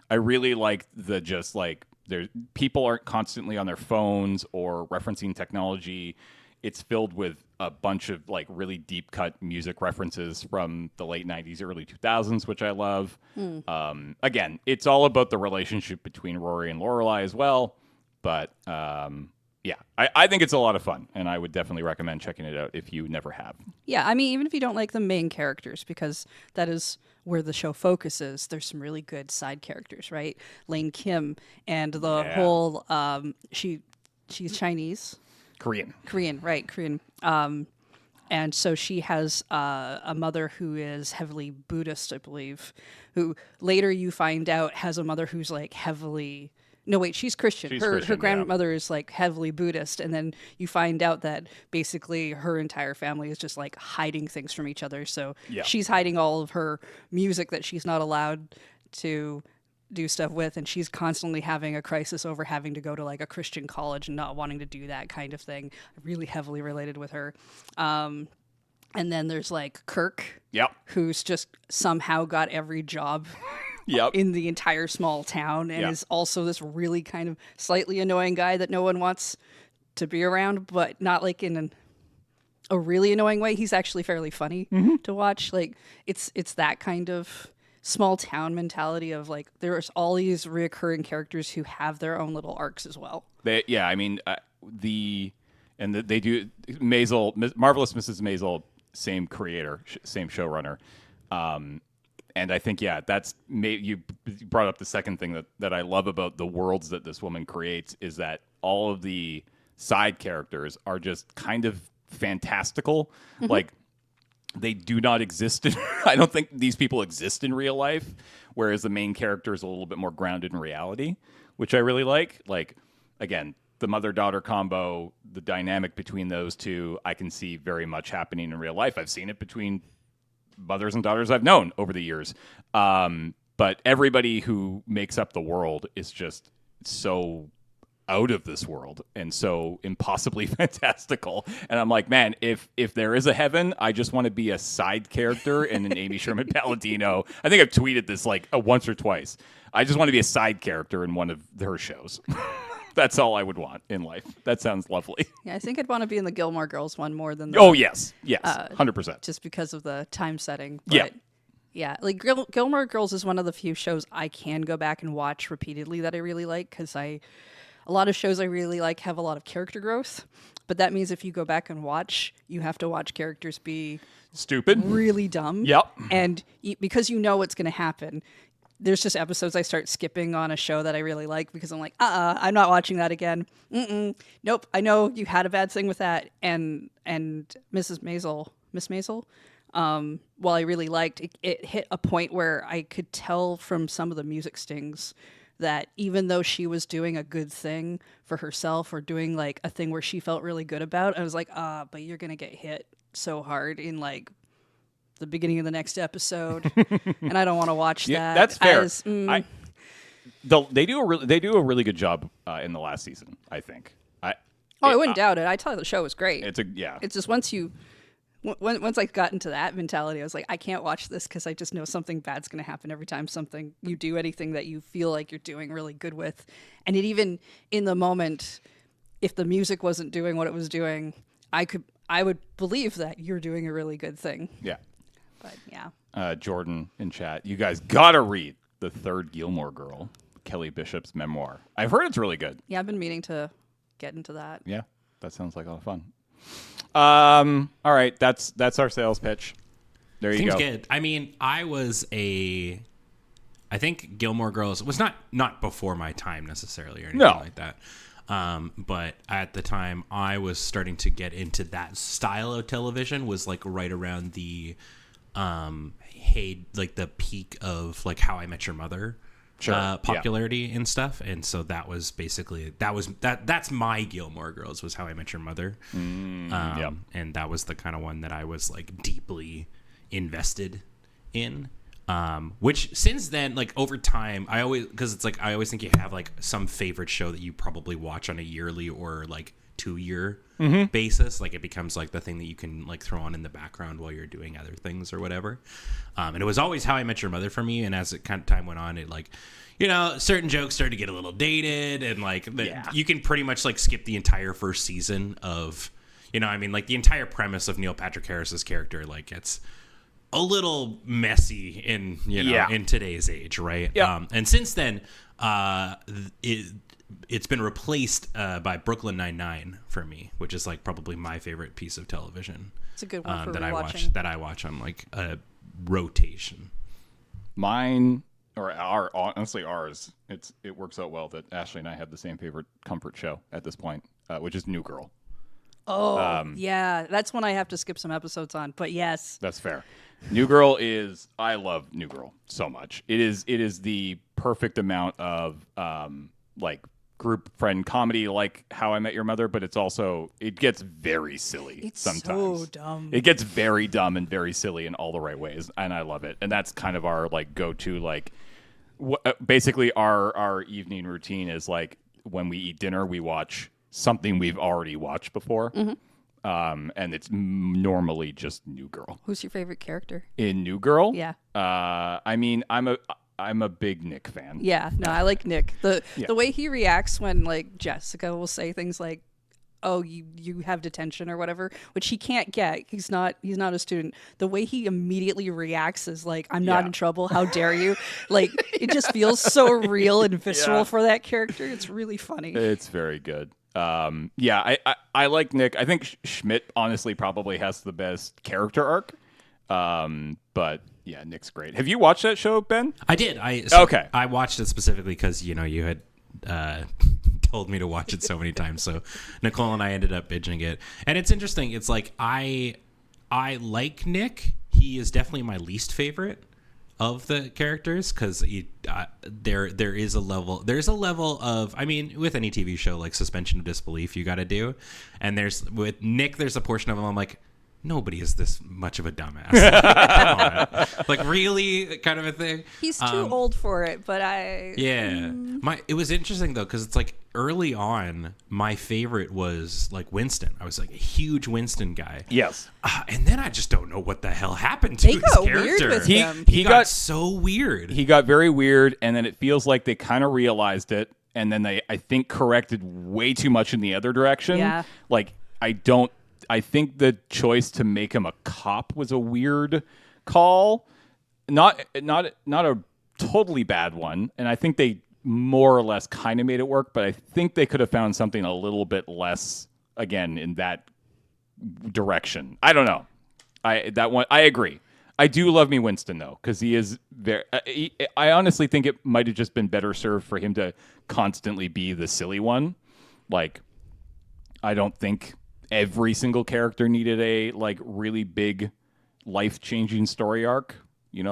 I really liked the just like people aren't constantly on their phones or referencing technology. It's filled with a bunch of like really deep cut music references from the late 90s, early 2000s, which I love. Again, it's all about the relationship between Rory and Lorelai as well. But yeah, I think it's a lot of fun, and I would definitely recommend checking it out if you never have. Yeah, I mean, even if you don't like the main characters, because that is where the show focuses, there's some really good side characters, right? Lane Kim and the whole she's Chinese. Korean, right? Korean. And so she has a mother who is heavily Buddhist, I believe, who later you find out has a mother who's like heavily... No, wait, she's Christian. Her grandmother is like heavily Buddhist, and then you find out that basically her entire family is just like hiding things from each other. So she's hiding all of her music that she's not allowed to do stuff with, and she's constantly having a crisis over having to go to like a Christian college and not wanting to do that kind of thing. Really heavily related with her. And then there's like Kirk, who's just somehow got every job in the entire small town, and is also this really kind of slightly annoying guy that no one wants to be around, but not like in a really annoying way. He's actually fairly funny to watch. Like it's that kind of small town mentality of like there's all these reoccurring characters who have their own little arcs as well. They do Maisel, Marvelous Mrs. Maisel, same creator, same showrunner. And I think, you brought up the second thing that I love about the worlds that this woman creates is that all of the side characters are just kind of fantastical. Like, they do not exist. I don't think these people exist in real life, whereas the main character is a little bit more grounded in reality, which I really like. Like, again, the mother-daughter combo, the dynamic between those two, I can see very much happening in real life. I've seen it between mothers and daughters I've known over the years. But everybody who makes up the world is just so out of this world and so impossibly fantastical. And I'm like, man, if there is a heaven, I just want to be a side character in an Amy Sherman Palladino. I think I've tweeted this like once or twice. I just want to be a side character in one of her shows. That's all I would want in life. That sounds lovely. Yeah, I think I'd want to be in the Gilmore Girls one more than yes, 100%. Just because of the time setting. But yeah, like Gilmore Girls is one of the few shows I can go back and watch repeatedly that I really like, because a lot of shows I really like have a lot of character growth, but that means if you go back and watch, you have to watch characters be stupid, really dumb. Yep. And because you know what's going to happen, there's just episodes I start skipping on a show that I really like because I'm like, I'm not watching that again. Nope, I know you had a bad thing with that. And Miss Maisel, while I really liked it hit a point where I could tell from some of the music stings that even though she was doing a good thing for herself or doing like a thing where she felt really good about, I was like, but you're going to get hit so hard in like the beginning of the next episode, and I don't want to watch that. That's fair. They do a really good job in the last season, I think. I wouldn't doubt it. I tell you, the show was great. It's just once I got into that mentality, I was like, I can't watch this because I just know something bad's going to happen every time you do anything that you feel like you're doing really good with. And it even in the moment, if the music wasn't doing what it was doing, I would believe that you're doing a really good thing. Yeah. But yeah. Jordan in chat, you guys gotta read the third Gilmore Girl, Kelly Bishop's memoir. I've heard it's really good. Yeah, I've been meaning to get into that. Yeah, that sounds like a lot of fun. All right, that's our sales pitch. There you Seems go. good. I mean, I think Gilmore Girls was not before my time necessarily or anything like that. But at the time I was starting to get into that style of television was like right around the like the peak of like How I Met Your Mother popularity and stuff. And so that was basically that's my Gilmore Girls was How I Met Your Mother. And that was the kind of one that I was like deeply invested in. Which since then, like over time, I always think you have like some favorite show that you probably watch on a yearly or like 2-year basis. Like it becomes like the thing that you can like throw on in the background while you're doing other things or whatever. And it was always How I Met Your Mother for me. And as it kind of time went on, it like, you know, certain jokes started to get a little dated and like you can pretty much like skip the entire first season of, you know, I mean, like the entire premise of Neil Patrick Harris's character, like it's a little messy in in today's age, right? And since then, it's been replaced by Brooklyn Nine-Nine for me, which is like probably my favorite piece of television. It's a good one for that rewatching. I watch on like a rotation. Mine or honestly ours. It works out well that Ashley and I have the same favorite comfort show at this point, which is New Girl. Oh, yeah. That's one I have to skip some episodes on, but yes. That's fair. New Girl I love New Girl so much. It is the perfect amount of like group friend comedy like How I Met Your Mother, but it gets very silly sometimes. So dumb. It gets very dumb and very silly in all the right ways, and I love it. And that's kind of our like go-to like basically our evening routine is like when we eat dinner, we watch something we've already watched before. And it's normally just New Girl. Who's your favorite character in New Girl? Yeah. I mean, I'm a big Nick fan. Yeah. No, I like Nick. The way he reacts when like Jessica will say things like, "Oh, you have detention" or whatever, which he can't get. He's not a student. The way he immediately reacts is like, "I'm not in trouble. How dare you?" Like it just feels so real and visceral for that character. It's really funny. It's very good. I like Nick. I think Schmidt honestly probably has the best character arc. But yeah, Nick's great. Have you watched that show, Ben? I did. Okay. I watched it specifically because you had told me to watch it so many times. So Nicole and I ended up binging it, and it's interesting. It's like I like Nick. He is definitely my least favorite of the characters because there's a level of, I mean, with any TV show, like suspension of disbelief you got to do, and with Nick there's a portion of him I'm like, nobody is this much of a dumbass. Come on. Like really kind of a thing. He's too old for it, but it was interesting though because it's like early on my favorite was like Winston. I was like a huge Winston guy. Yes. And then I just don't know what the hell happened to his character. Weird with him. He got so weird. He got very weird, and then it feels like they kind of realized it, and then they, I think, corrected way too much in the other direction. Yeah. Like I think the choice to make him a cop was a weird call. Not a totally bad one, and I think they more or less kind of made it work, but I think they could have found something a little bit less, again, in that direction. I don't know. I agree. I do love me Winston, though, because he is very... I honestly think it might have just been better served for him to constantly be the silly one. Like, I don't think every single character needed a like really big life-changing story arc.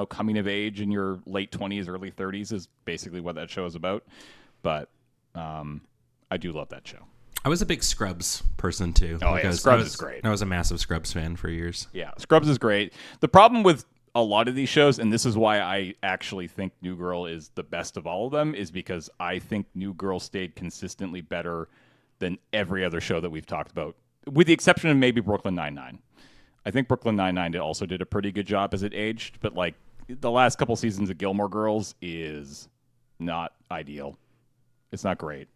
Coming of age in your late 20s, early 30s is basically what that show is about. But I do love that show. I was a big Scrubs person too. Oh, yeah, Scrubs is great. I was a massive Scrubs fan for years. Yeah, Scrubs is great. The problem with a lot of these shows, and this is why I actually think New Girl is the best of all of them, is because I think New Girl stayed consistently better than every other show that we've talked about, with the exception of maybe Brooklyn Nine-Nine. I think Brooklyn Nine-Nine also did a pretty good job as it aged, but like the last couple seasons of Gilmore Girls is not ideal. It's not great.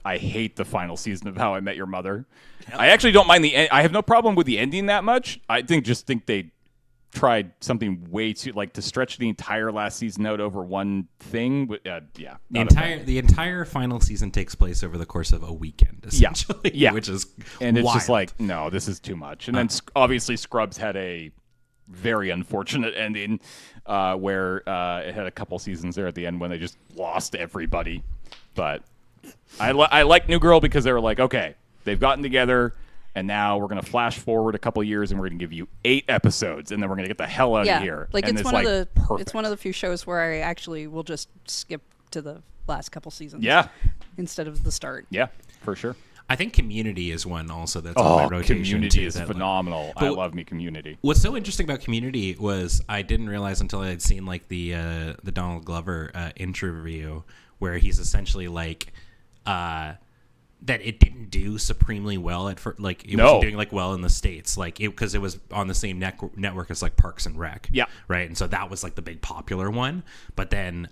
I hate the final season of How I Met Your Mother. I actually don't mind the end. I have no problem with the ending that much. I think they tried something way too, like, to stretch the entire last season out over one thing. The entire final season takes place over the course of a weekend, essentially. Yeah. Which is and it's wild. just like, no, this is too much. And then obviously Scrubs had a very unfortunate ending where it had a couple seasons there at the end when they just lost everybody. But I like New Girl because they were like, okay, they've gotten together, and now we're going to flash forward a couple years, and we're going to give you 8 episodes, and then we're going to get the hell out of here. Like and it's one of the few shows where I actually will just skip to the last couple seasons. Yeah. Instead of the start. Yeah, for sure. I think Community is one also that's on my rotation. Community too, is that, phenomenal. I love me Community. What's so interesting about Community was I didn't realize until I had seen like the Donald Glover interview where he's essentially like that it didn't do supremely well at first. Like it wasn't doing like well in the States, like because it was on the same network as like Parks and Rec. Yeah. Right. And so that was like the big popular one. But then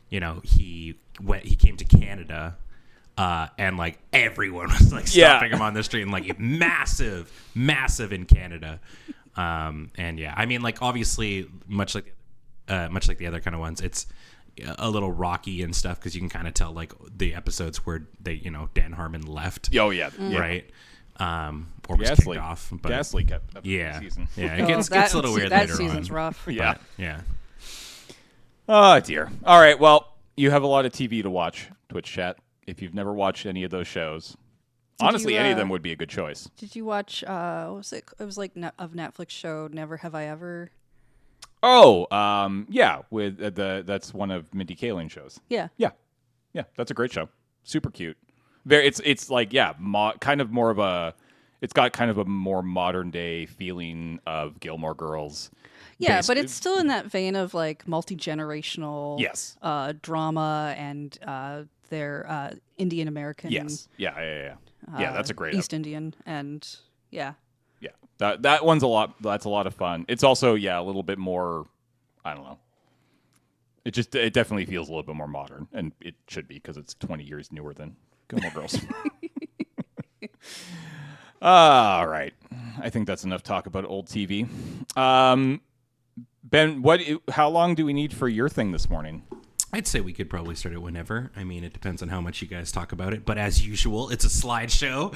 he came to Canada. And like everyone was like stopping him on the street and like massive in Canada. And yeah, I mean, like obviously much like the other kind of ones, it's a little rocky and stuff because you can kind of tell like the episodes where they, Dan Harmon left. Oh yeah, right. Or was kicked off. But Gasly kept yeah, season. Yeah, it gets a little weird later on. That season's rough. Yeah, yeah. Oh dear. All right. Well, you have a lot of TV to watch. Twitch chat. If you've never watched any of those shows, honestly, any of them would be a good choice. Did you watch? What was it? It was like of Netflix show Never Have I Ever. Oh, yeah. With that's one of Mindy Kaling's shows. Yeah. That's a great show. Super cute. It's like kind of more of a. It's got kind of a more modern day feeling of Gilmore Girls. Yeah, but it's still in that vein of like multi-generational drama and they're Indian American. Yes. Yeah. Yeah, that's a great East Indian and yeah. Yeah. That one's a lot. That's a lot of fun. It's also a little bit more. I don't know. It definitely feels a little bit more modern, and it should be because it's 20 years newer than Gilmore Girls. All right. I think that's enough talk about old TV. Ben, how long do we need for your thing this morning? I'd say we could probably start it whenever. I mean, it depends on how much you guys talk about it. But as usual, it's a slideshow.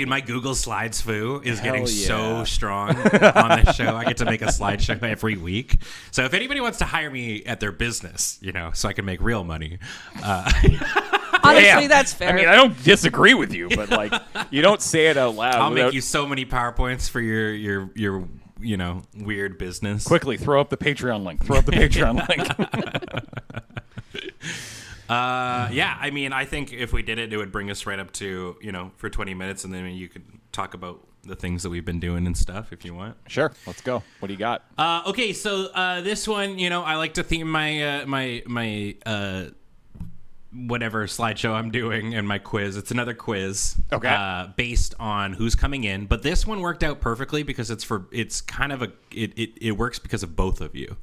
my Google Slides foo is getting so strong on this show. I get to make a slideshow every week. So if anybody wants to hire me at their business, so I can make real money. Honestly, that's fair. I mean, I don't disagree with you, but like, you don't say it out loud. I'll make you so many PowerPoints for your weird business. Quickly, throw up the Patreon link. Yeah, I mean, I think if we did it, it would bring us right up to, for 20 minutes, and then you could talk about the things that we've been doing and stuff if you want. Sure, let's go. What do you got? Okay, so this one, I like to theme my whatever slideshow I'm doing and my quiz. It's another quiz. Okay. Based on who's coming in, but this one worked out perfectly because it works because of both of you.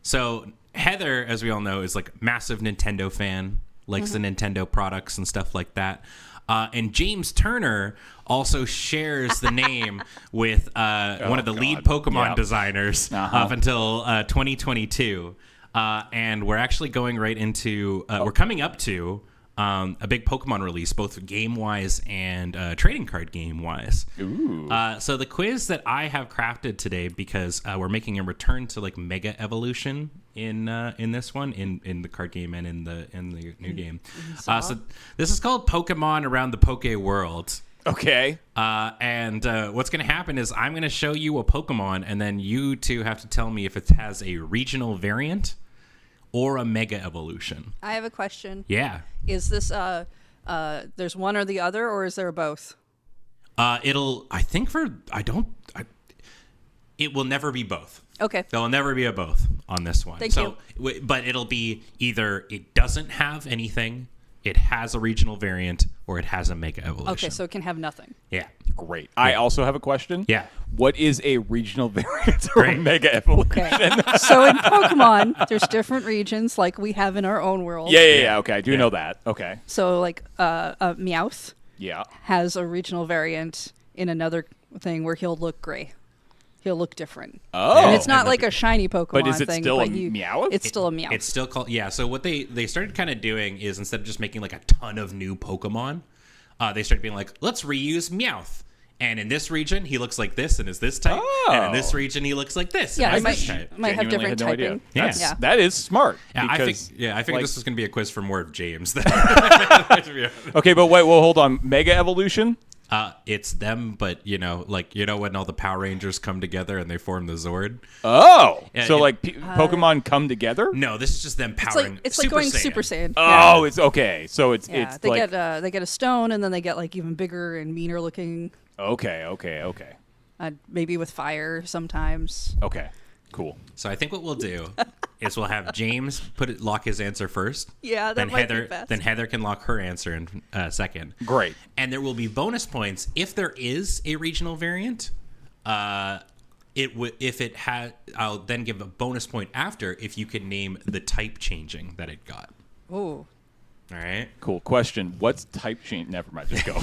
So Heather, as we all know, is like massive Nintendo fan, likes the Nintendo products and stuff like that. And James Turner also shares the name with one of the lead Pokemon designers up until 2022. And we're actually going right into we're coming up to a big Pokemon release, both game-wise and trading card game-wise. Ooh. So the quiz that I have crafted today, because we're making a return to like Mega Evolution in this one, in the card game and in the new game. So this is called Pokemon Around the Poke World. Okay. And what's going to happen is I'm going to show you a Pokemon, and then you two have to tell me if it has a regional variant or a Mega Evolution. I have a question. Yeah. Is this there's one or the other, or is there both? It will never be both. Okay. There'll never be a both on this one. Thank you. But it'll be either it doesn't have anything, it has a regional variant, or it has a Mega Evolution. Okay, so it can have nothing. Yeah. Great. I also have a question. Yeah. What is a regional variant or a Mega Evolution? Okay. So in Pokemon, there's different regions like we have in our own world. Yeah. Okay, I do know that. Okay. So like Meowth Yeah. has a regional variant in another thing where he'll look gray. He'll look different. Oh. And it's not like a shiny Pokemon thing. But is it still a Meowth? It's still a Meowth. It's still called, yeah. So what they started kind of doing is instead of just making like a ton of new Pokemon, they started being like, let's reuse Meowth. And in this region, he looks like this and is this type. And in this region, he looks like this Yeah, and I is this type. might have different Genuinely had no typing. idea. Yeah. That is smart. Yeah, I because, figured this was going to be a quiz for more of James. Okay, but wait, well, hold on. Mega Evolution? It's them, but when all the Power Rangers come together and they form the Zord. Oh, Yeah, so it- Pokemon come together? No, this is just them powering. It's like going Super Saiyan. Oh, it's okay. So it's Yeah, it's they like get a stone, and then they get like even bigger and meaner looking. okay. Maybe with fire sometimes. Okay, cool. So I think what we'll do is we'll have James lock his answer first. Yeah, that then might Heather, be best. Then Heather can lock her answer in second. Great. And there will be bonus points if there is a regional variant. I'll then give a bonus point after if you can name the type changing that it got. Oh, All right. Cool. Question. What's type change? Never mind. Just go.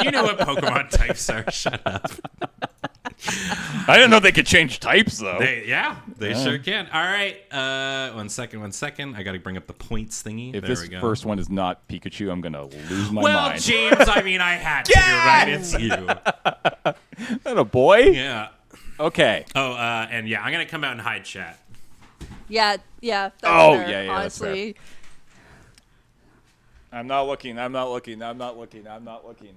You know what Pokemon types are. Shut up. I didn't know they could change types, though. They sure can. All right. 1 second. I got to bring up the points thingy. If there this we go. first one is not Pikachu, I'm going to lose my Well, mind. James, I had to. Right? It's you. Is that a boy? Yeah. Okay. Oh, and yeah, I'm going to come out and hide chat. yeah. That's Oh, fair, yeah, that's fair. honestly. I'm not looking.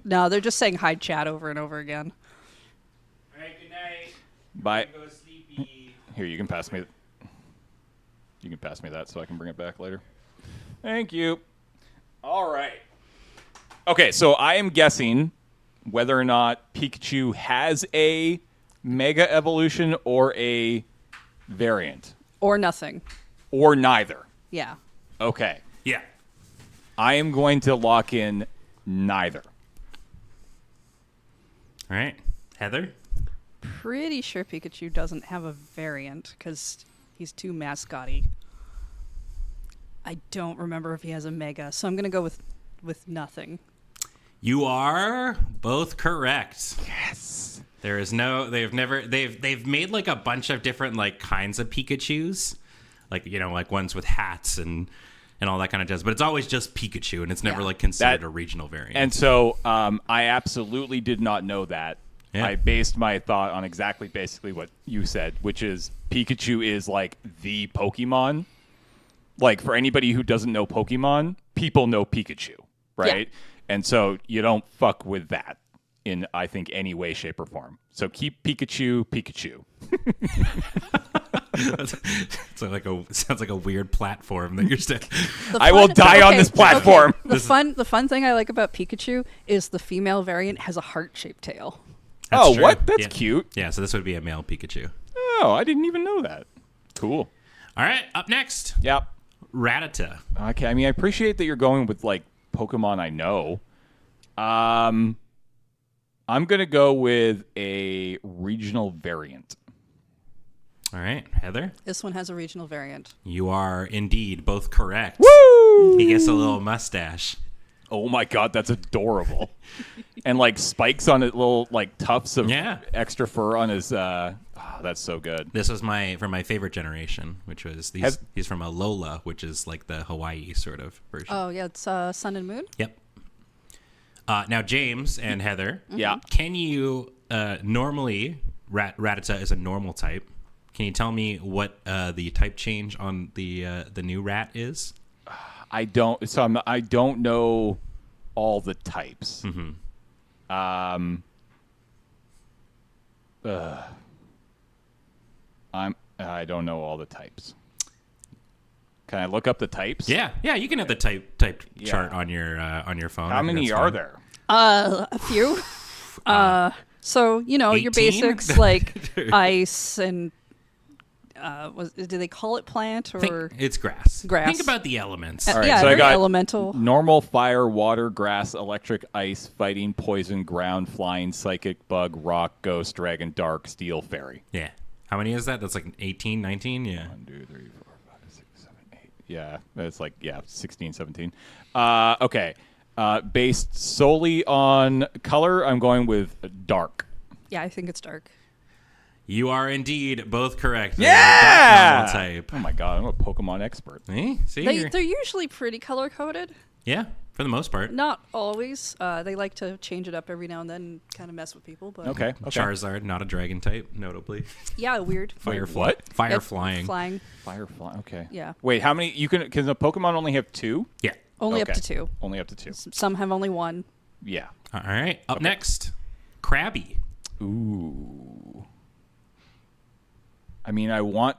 No, they're just saying hide chat over and over again. All right, good night. Bye. Go sleepy. Here, you can pass me. You can pass me that so I can bring it back later. Thank you. All right. Okay, so I am guessing whether or not Pikachu has a Mega Evolution or a variant, Or nothing. or neither. Yeah. Okay. Yeah. I am going to lock in neither. All right. Heather? Pretty sure Pikachu doesn't have a variant because he's too mascotty. I don't remember if he has a mega, so I'm gonna go with nothing. You are both correct. Yes. There is no. They've made like a bunch of different like kinds of Pikachus, like like ones with hats and all that kind of jazz. But it's always just Pikachu, and it's never Yeah. like considered a regional variant. And so I absolutely did not know that. Yeah. I based my thought on basically what you said, which is Pikachu is like the Pokemon. Like for anybody who doesn't know Pokemon, people know Pikachu, right? Yeah. And so you don't fuck with that in, I think, any way, shape, or form. So keep Pikachu. Sounds like a weird platform that you're saying. I will die on this platform. The fun thing I like about Pikachu is the female variant has a heart-shaped tail. That's Oh, true. what? That's Yeah. cute. Yeah, so this would be a male Pikachu. Oh, I didn't even know that. Cool. All right, up next, Yep. Rattata. Okay, I mean, I appreciate that you're going with, like, Pokemon I know. I'm going to go with a regional variant. All right, Heather, This one has a regional variant. you are indeed both correct. Woo! He gets a little mustache. Oh, my God, that's adorable. And, like, spikes on it, little, like, tufts of Yeah. extra fur on his... that's so good. This was from my favorite generation, which was he's from Alola, which is like the Hawaii sort of version. Oh yeah, it's Sun and Moon. Yep. Now James and Heather, Yeah. can you normally Rattata is a normal type? Can you tell me what the type change on the new rat is? I don't... So I don't know all the types. Mm-hmm. I don't know all the types. Can I look up the types? Yeah, you can have the type chart on your phone. How many are there? A few. So your 18? basics like ice and do they call it plant or It's grass. Grass. Think about the elements. All right, yeah, so I very got elemental. normal, fire, water, grass, electric, ice, fighting, poison, ground, flying, psychic, bug, rock, ghost, dragon, dark, steel, fairy. Yeah. How many is that? That's like 18, 19? Yeah. 1, 2, 3, 4, 5, 6, 7, 8. Yeah, it's like 16, 17. Okay. Based solely on color, I'm going with dark. Yeah, I think it's dark. You are indeed both correct. Yeah! Dark normal type. Oh my god, I'm a Pokemon expert. See? They're usually pretty color coded. Yeah. For the most part. Not always. They like to change it up every now and then, kind of mess with people. But Okay. Charizard, not a dragon type, notably. yeah, weird. Fire what? Fire Yep, flying. Flying. Firefly. Okay. Yeah. Wait, how many? Can a Pokemon only have 2? Yeah. Only up Okay. to 2. Only up to 2. Some have only 1. Yeah. All right. Up next, Krabby. Ooh. I mean, I want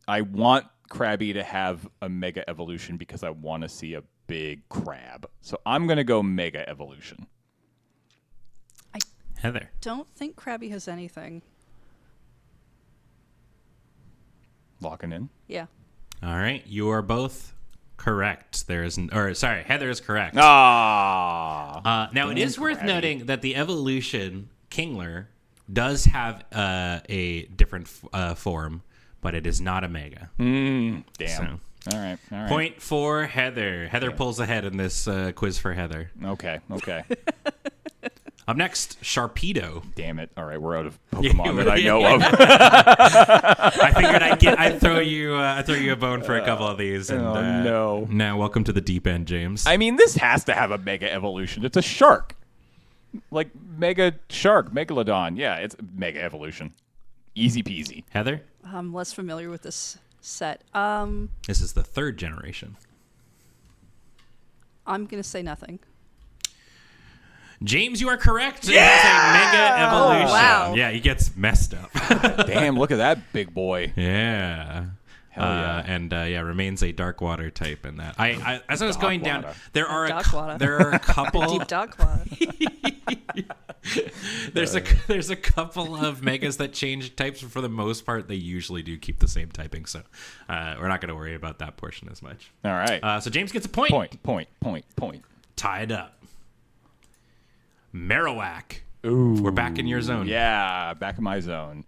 Krabby to have a Mega Evolution because I want to see a big crab. So I'm going to go Mega Evolution. Heather. Don't think Krabby has anything. Locking in. Yeah. All right. You are both correct. Heather is correct. Ah. Now, it is worth Krabby. noting that the evolution Kingler does have a different form, but it is not a Mega. Damn. So, All right. point for Heather. Heather pulls ahead in this quiz for Heather. Okay. Up next, Sharpedo. Damn it. All right, we're out of Pokemon that I know of. I figured I'd throw you a bone for a couple of these. And, no. Now, welcome to the deep end, James. I mean, this has to have a Mega Evolution. It's a shark. Like Mega Shark, Megalodon. Yeah, it's Mega Evolution. Easy peasy. Heather? I'm less familiar with this set. This is the 3rd generation. I'm going to say nothing. James, you are correct. Yeah! It is a Mega Evolution. Oh, wow. Yeah, he gets messed up. Damn, look at that big boy. Yeah. Hell yeah. And remains a dark water type in that. I as I was going down, water. there are Dark water. a couple. Deep dog water. There's a couple of megas that change types, but for the most part, they usually do keep the same typing. So we're not going to worry about that portion as much. All right. So James gets a point. Point. Tied up. Marowak. Ooh. We're back in your zone. Yeah, back in my zone.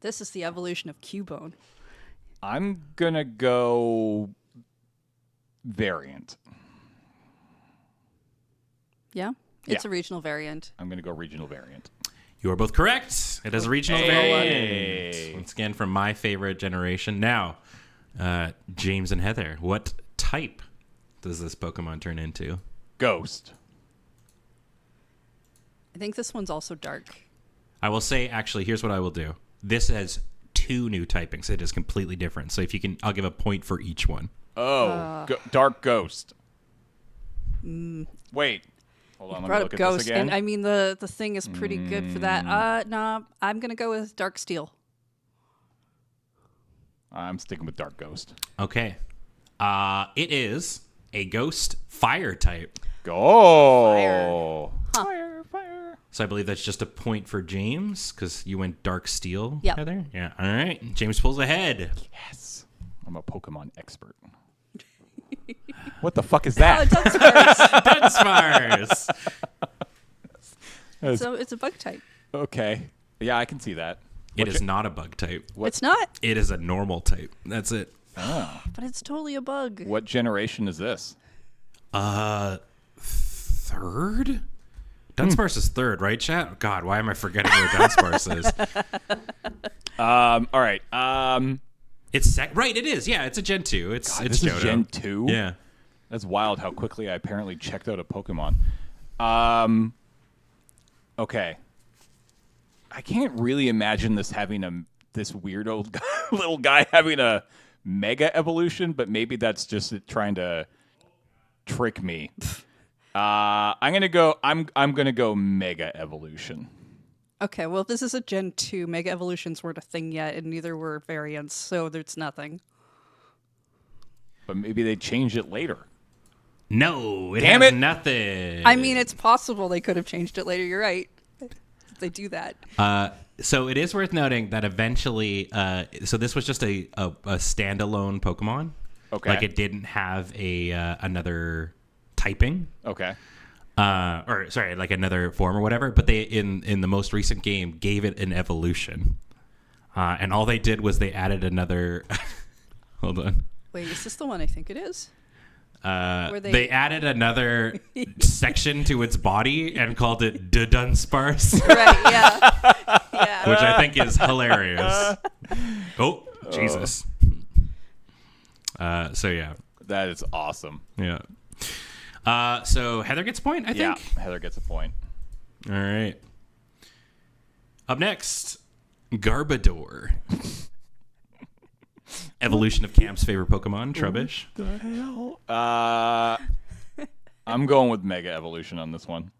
This is the evolution of Cubone. I'm going to go variant. Yeah? It's Yeah. a regional variant. I'm going to go regional variant. You are both correct. It is a regional Hey. variant. Once again, from my favorite generation. Now, James and Heather, what type does this Pokemon turn into? Ghost. I think this one's also dark. I will say, actually, here's what I will do. This has 2 new typings. It is completely different. So if you can, I'll give a point for each one. Oh, Dark Ghost. Wait. Hold on, let me Brought look up at Ghost, this again. and I mean the thing is pretty good for that. No, I'm gonna go with Dark Steel. I'm sticking with Dark Ghost. Okay. It is a ghost fire type. Go. Fire. So I believe that's just a point for James because you went Dark Steel, Yep. Heather. Yeah. All right. James pulls ahead. Yes. I'm a Pokemon expert. What the fuck is that? Dunsparce. Dunsparce. So it's a bug type. Okay. Yeah, I can see that. It is not a bug type. It's not, It is a normal type. That's it. but it's totally a bug. What generation is this? 3rd? Dunsparce is 3rd, right, chat? God, why am I forgetting where Dunsparce is? All right. It's right. It is. Yeah, it's a Gen 2. It's This Johto. is Gen 2? Yeah. That's wild how quickly I apparently checked out a Pokemon. Okay. I can't really imagine this having this weird old little guy having a Mega Evolution, but maybe that's just it trying to trick me. I'm gonna go Mega Evolution. Okay, well, if this is a Gen 2, Mega Evolutions weren't a thing yet, and neither were variants, so there's nothing. But maybe they changed it later. No, Damn has it. nothing. I mean, it's possible they could have changed it later. You're right. They do that. So it is worth noting that eventually, so this was just a standalone Pokemon. Okay. Like it didn't have another typing. Okay. Or sorry, like another form or whatever. But they in the most recent game gave it an evolution, and all they did was they added another. Hold on. Wait, is this the one I think it is? Where They added another section to its body and called it Dunsparce, Right, yeah. Yeah. which I think is hilarious. Oh, Jesus. So yeah. That is awesome. Yeah. So Heather gets a point, I think. Yeah, Heather gets a point. All right. Up next, Garbodor. Evolution of Cam's favorite Pokemon, Trubbish. The hell? I'm going with Mega Evolution on this one.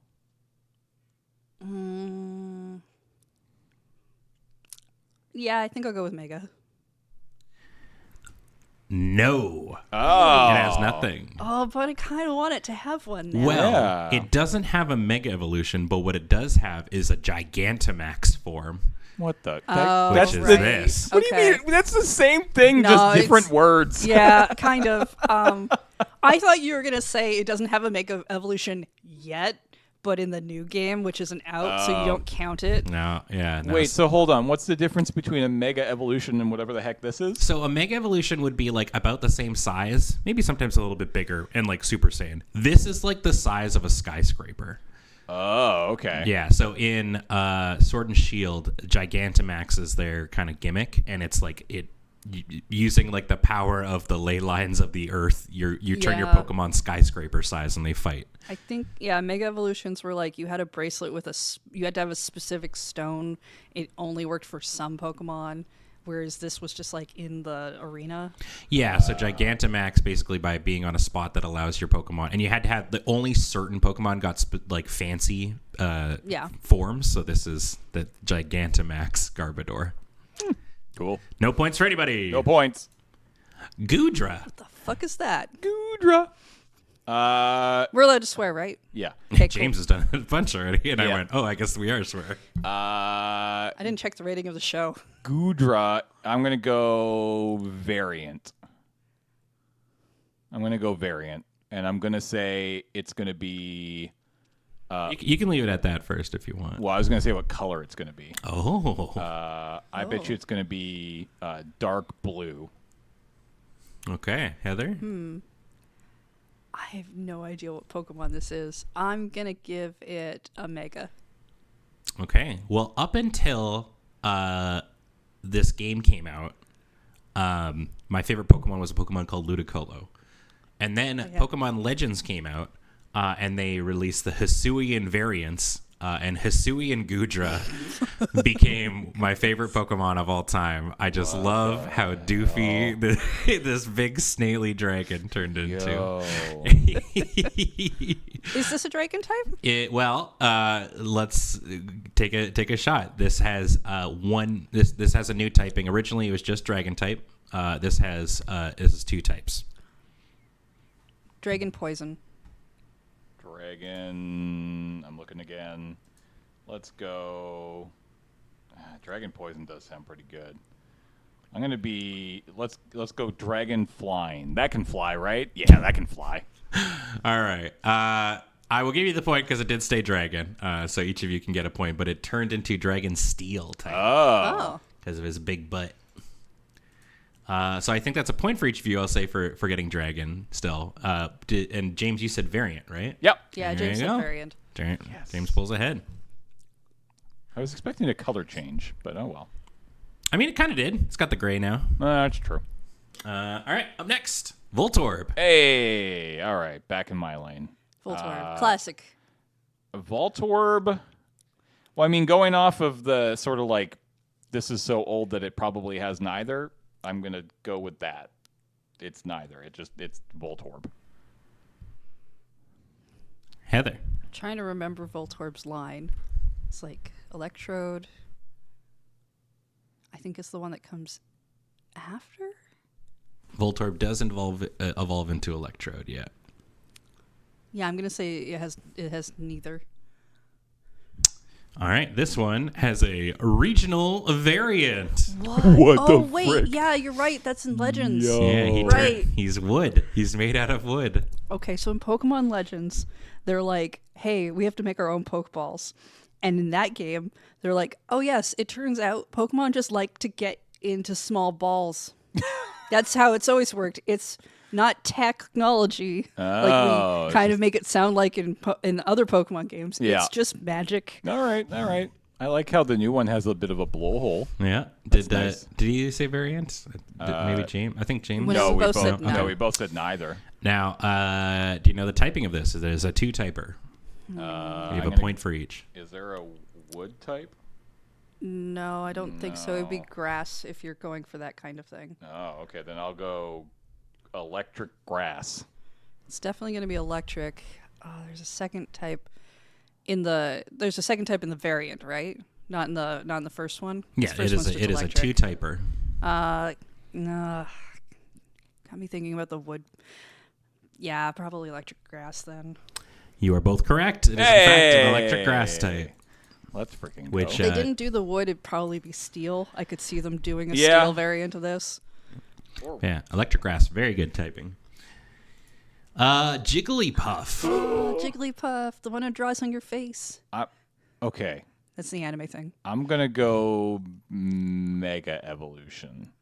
Yeah, I think I'll go with Mega. No. Oh. It has nothing. Oh, but I kind of want it to have one now. Well, it doesn't have a Mega Evolution, but what it does have is a Gigantamax form. What the? Oh, Which is right. this. What do you mean? That's the same thing, No, just different it's- words. Yeah, kind of. I thought you were going to say it doesn't have a Mega Evolution yet, but in the new game, which isn't out, so you don't count it. No, yeah. No. Wait, so hold on. What's the difference between a Mega Evolution and whatever the heck this is? So a Mega Evolution would be like about the same size, maybe sometimes a little bit bigger, and like Super Saiyan. This is like the size of a skyscraper. Oh, okay. Yeah, so in Sword and Shield, Gigantamax is their kind of gimmick, and it's like using like the power of the ley lines of the earth, you turn your Yeah. Pokemon skyscraper size and they fight. I think, yeah, Mega Evolutions were like you had a bracelet with you had to have a specific stone. It only worked for some Pokemon, whereas this was just like in the arena. Yeah, so Gigantamax basically by being on a spot that allows your Pokemon, and you had to have the only certain Pokemon got like fancy forms. So this is the Gigantamax Garbodor. Cool. No points for anybody. No points. Gudra. What the fuck is that? Gudra. We're allowed to swear, right? Yeah. Okay, James has done a bunch already, and I Yeah. went, "Oh, I guess we are swearing." I didn't check the rating of the show. Gudra. I'm gonna go variant. And I'm gonna say it's gonna be. You can leave it at that first if you want. Well, I was gonna say what color it's gonna be. Oh, I bet you it's gonna be dark blue. okay, Heather. I have no idea what Pokemon this is. I'm gonna give it a Mega. Okay, well, up until this game came out, my favorite Pokemon was a Pokemon called Ludicolo, and then Pokemon Legends came out. And they released the Hisuian variants, and Hisuian Gudra became my favorite Pokemon of all time. I just love how doofy this big snaily dragon turned into. Is this a Dragon type? Let's take a shot. This has This has a new typing. Originally, it was just Dragon type. This is two types. Dragon Poison. Dragon. I'm looking again. Let's go. Dragon Poison does sound pretty good. I'm gonna be. Let's go Dragon Flying. That can fly, right? Yeah, that can fly. All right. I will give you the point because it did stay Dragon. So each of you can get a point, but it turned into Dragon Steel type Oh. because of his big butt. So I think that's a point for each of you, I'll say, for getting Dragon still. And James, you said variant, right? Yep. Yeah, There James you said go. variant. James pulls ahead. I was expecting a color change, but oh well. I mean, it kind of did. It's got the gray now. That's true. All right, up next, Voltorb. Hey, all right, back in my lane. Voltorb. Classic. Voltorb. Well, I mean, going off of the sort of like, this is so old that it probably has neither. I'm gonna go with that. It's neither. It's Voltorb. Heather. I'm trying to remember Voltorb's line. It's like Electrode. I think it's the one that comes after. Voltorb does evolve into Electrode, yeah. Yeah, I'm gonna say it has neither. All right, this one has a regional variant. What Oh the wait, frick? yeah, you're right. That's in Legends. Yo. Yeah, Right. he's wood. He's made out of wood. Okay, so in Pokemon Legends, they're like, hey, we have to make our own Pokeballs. And in that game, they're like, oh yes, it turns out Pokemon just like to get into small balls. That's how it's always worked. It's not technology like we kind of make it sound like in other Pokemon games. Yeah. It's just magic. All right. I like how the new one has a bit of a blowhole. Yeah. That's nice. Did you say variant? Maybe James. I think James. No, we both said no. no. We both said neither. Now, do you know the typing of this? There's a 2-typer. You have a point for each. Is there a wood type? No, I don't think so. It would be grass if you're going for that kind of thing. Oh, okay. Then I'll go electric grass. It's definitely going to be electric. Oh, there's a second type in the variant, right? Not in the first one. Yeah, This it first is. one's It is just a electric. 2-typer. No. Got me thinking about the wood. Yeah, probably electric grass then. You are both correct. It is in fact an electric grass type. Let's freaking go. Which If they didn't do the wood, it'd probably be steel. I could see them doing a Yeah. steel variant of this. Yeah, electric grass, very good typing. Jigglypuff. Oh, Jigglypuff, the one that draws on your face. Okay. That's the anime thing. I'm going to go Mega Evolution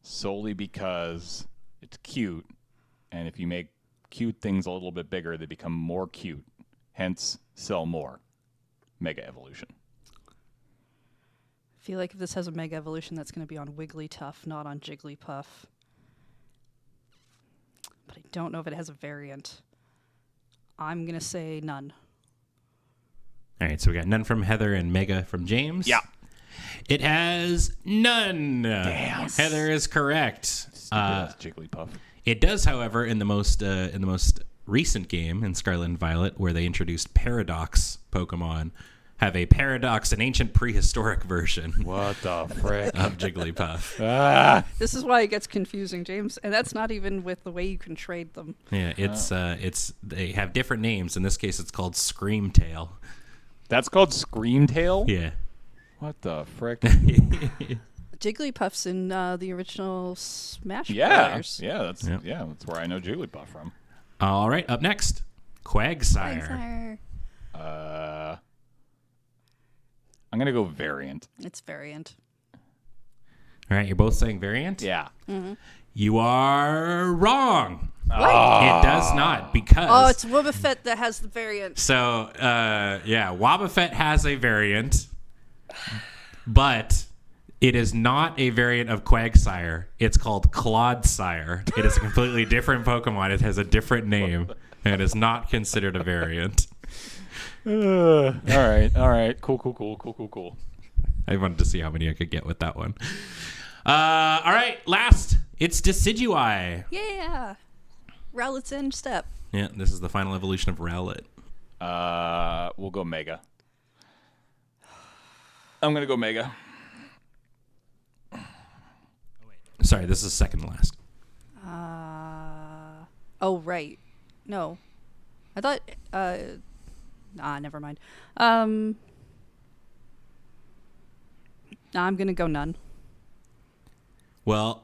solely because it's cute. And if you make cute things a little bit bigger, they become more cute. Hence, sell more. Mega Evolution. I feel like if this has a Mega Evolution, that's going to be on Wigglytuff, not on Jigglypuff. But I don't know if it has a variant. I'm going to say none. All right, so we got none from Heather and Mega from James. Yeah. It has none. Damn. Heather is correct. Stupid-ass Jigglypuff. It does, however, in the most recent game in Scarlet and Violet, where they introduced Paradox Pokemon, have a Paradox, an ancient prehistoric version What the frick? of Jigglypuff. This is why it gets confusing, James. And that's not even with the way you can trade them. Yeah, it's they have different names. In this case, it's called Screamtail. That's called Screamtail? Yeah. What the frick? Jigglypuff's in the original Smash Yeah. Brothers. That's where I know Jigglypuff from. All right, up next, Quagsire. I'm going to go variant. It's variant. All right, you're both saying variant? Yeah. You are wrong. It does not, because... Oh, it's Wobbuffet that has the variant. So, Wobbuffet has a variant, but it is not a variant of Quagsire. It's called Clodsire. It is a completely different Pokemon. It has a different name, and it is not considered a variant. All right. Cool. I wanted to see how many I could get with that one. All right, last. It's Decidueye. Yeah. Rowlet's in step. Yeah, this is the final evolution of Rowlet. We'll go Mega. I'm going to go Mega. Sorry, this is second to last. Oh, right. No. I thought... never mind. I'm going to go none. Well,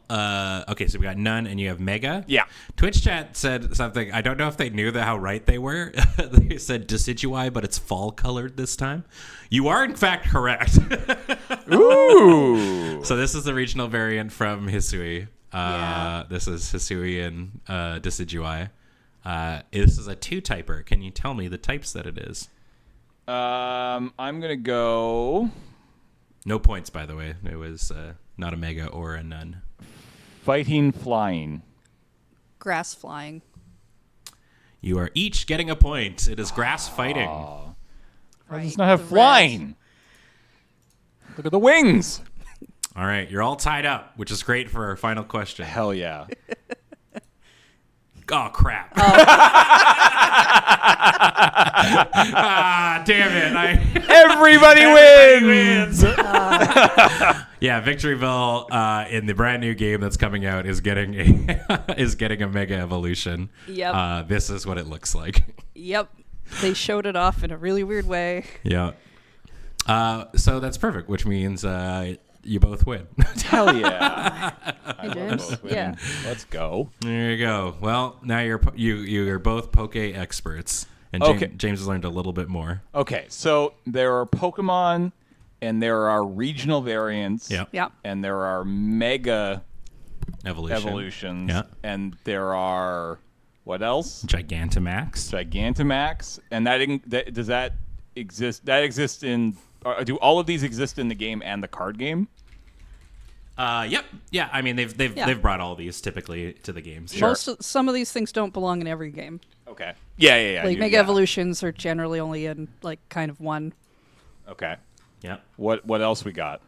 okay, so we got none, and you have Mega. Yeah. Twitch chat said something. I don't know if they knew how right they were. They said Decidueye, but it's fall colored this time. You are, in fact, correct. Ooh. So this is the regional variant from Hisui. Yeah. This is Hisui and Decidueye. This is a 2-typer. Can you tell me the types that it is? I'm going to go... No points, by the way. It was not a Mega or a none. Fighting Flying. Grass flying. You are each getting a point. It is grass fighting. Why Right. does it not have The flying? Look at the wings. All right, you're all tied up, which is great for our final question. Hell yeah. Oh, crap. Damn it. Everybody wins. Yeah, Victoryville in the brand new game that's coming out is getting a Mega Evolution. Yep. This is what it looks like. Yep. They showed it off in a really weird way. Yeah. So that's perfect, which means you both win. Hell yeah. Hey, James. Yeah. Let's go. There you go. Well, now you're both Poke experts, and James has learned a little bit more. Okay, so there are Pokemon, and there are regional variants. Yep. Yep. And there are Mega Evolutions. Yeah. And there are, what else? Gigantamax. Gigantamax. And does that exist? That exists in do all of these exist in the game and the card game? Yep. Yeah. I mean, they've brought all these typically to the games. Sure. Some of these things don't belong in every game. Okay. Yeah. Like Mega Evolutions are generally only in like kind of one. Okay. Yep. What else we got?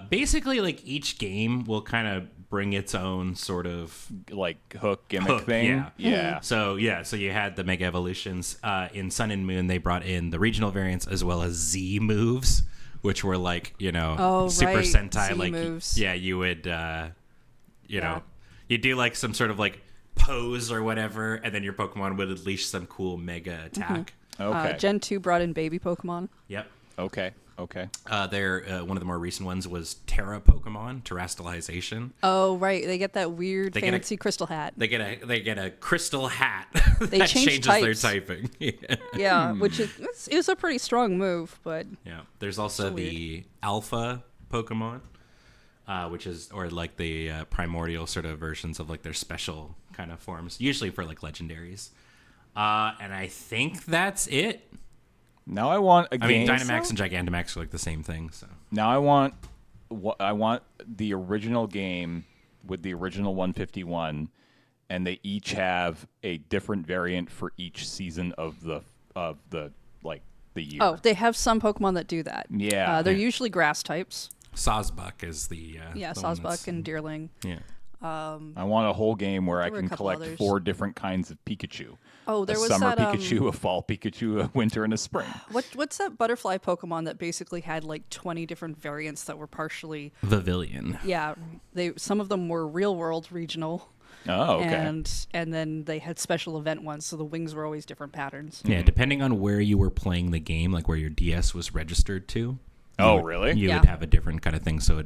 Basically, like each game will kind of bring its own sort of Like hook gimmick thing. Yeah. Yeah. So you had the Mega Evolutions in Sun and Moon. They brought in the regional variants as well as Z moves, which were like Super right. Sentai. Z like moves. you would you do like some sort of like pose or whatever, and then your Pokemon would unleash some cool Mega attack. Okay. Gen 2 brought in baby Pokemon. Yep. Okay. They're one of the more recent ones was Terra Pokemon, terrestrialization. Oh, right. They get that weird They get fancy crystal hat. They get a crystal hat They that change changes types. their typing. Yeah, which is a pretty strong move, but Yeah. There's also the Alpha Pokemon, which is like the primordial sort of versions of like their special kind of forms, usually for like legendaries. And I think that's it. Now I want a game. I mean, Dynamax and Gigantamax are like the same thing. So Now I want the original game with the original 151, and they each have a different variant for each season of the year. oh, they have some Pokemon that do that. Yeah. They're usually grass types. Sawsbuck is the the one Sawsbuck that's- and Deerling. Yeah. I want a whole game where I There were a can couple collect others. 4 different kinds of Pikachu. Oh, there a was summer that Pikachu, a fall Pikachu, a winter, and a spring. What's that butterfly Pokemon that basically had like 20 different variants that were partially Pavilion. some of them were real world regional. Oh, okay. And then they had special event ones, so the wings were always different patterns. Yeah, depending on where you were playing the game, like where your DS was registered to. Really? You Yeah. would have a different kind of thing, so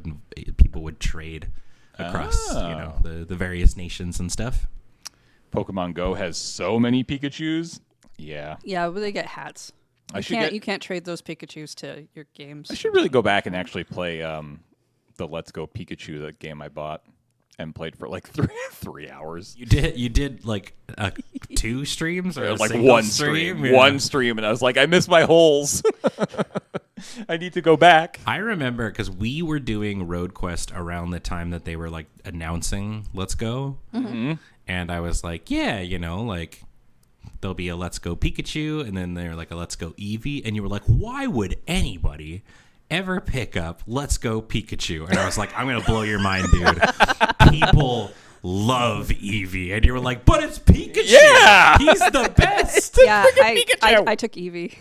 people would trade across, the various nations and stuff. Pokemon Go has so many Pikachus. Yeah. Yeah, but they get hats. You can't trade those Pikachus to your games. I should really go back and actually play the Let's Go Pikachu, the game I bought and played for like 3 hours. You did like 2 streams or a Like single one stream. Yeah. One stream, and I was like, I missed my holes. I need to go back. I remember because we were doing Road Quest around the time that they were like announcing Let's Go, and I was like, yeah, like there'll be a Let's Go Pikachu, and then they're like a Let's Go Eevee, and you were like, why would anybody ever pick up Let's Go Pikachu? And I was like, I'm gonna blow your mind, dude. People love Eevee, and you were like, but it's Pikachu. Yeah, he's the best. Yeah, I took Eevee.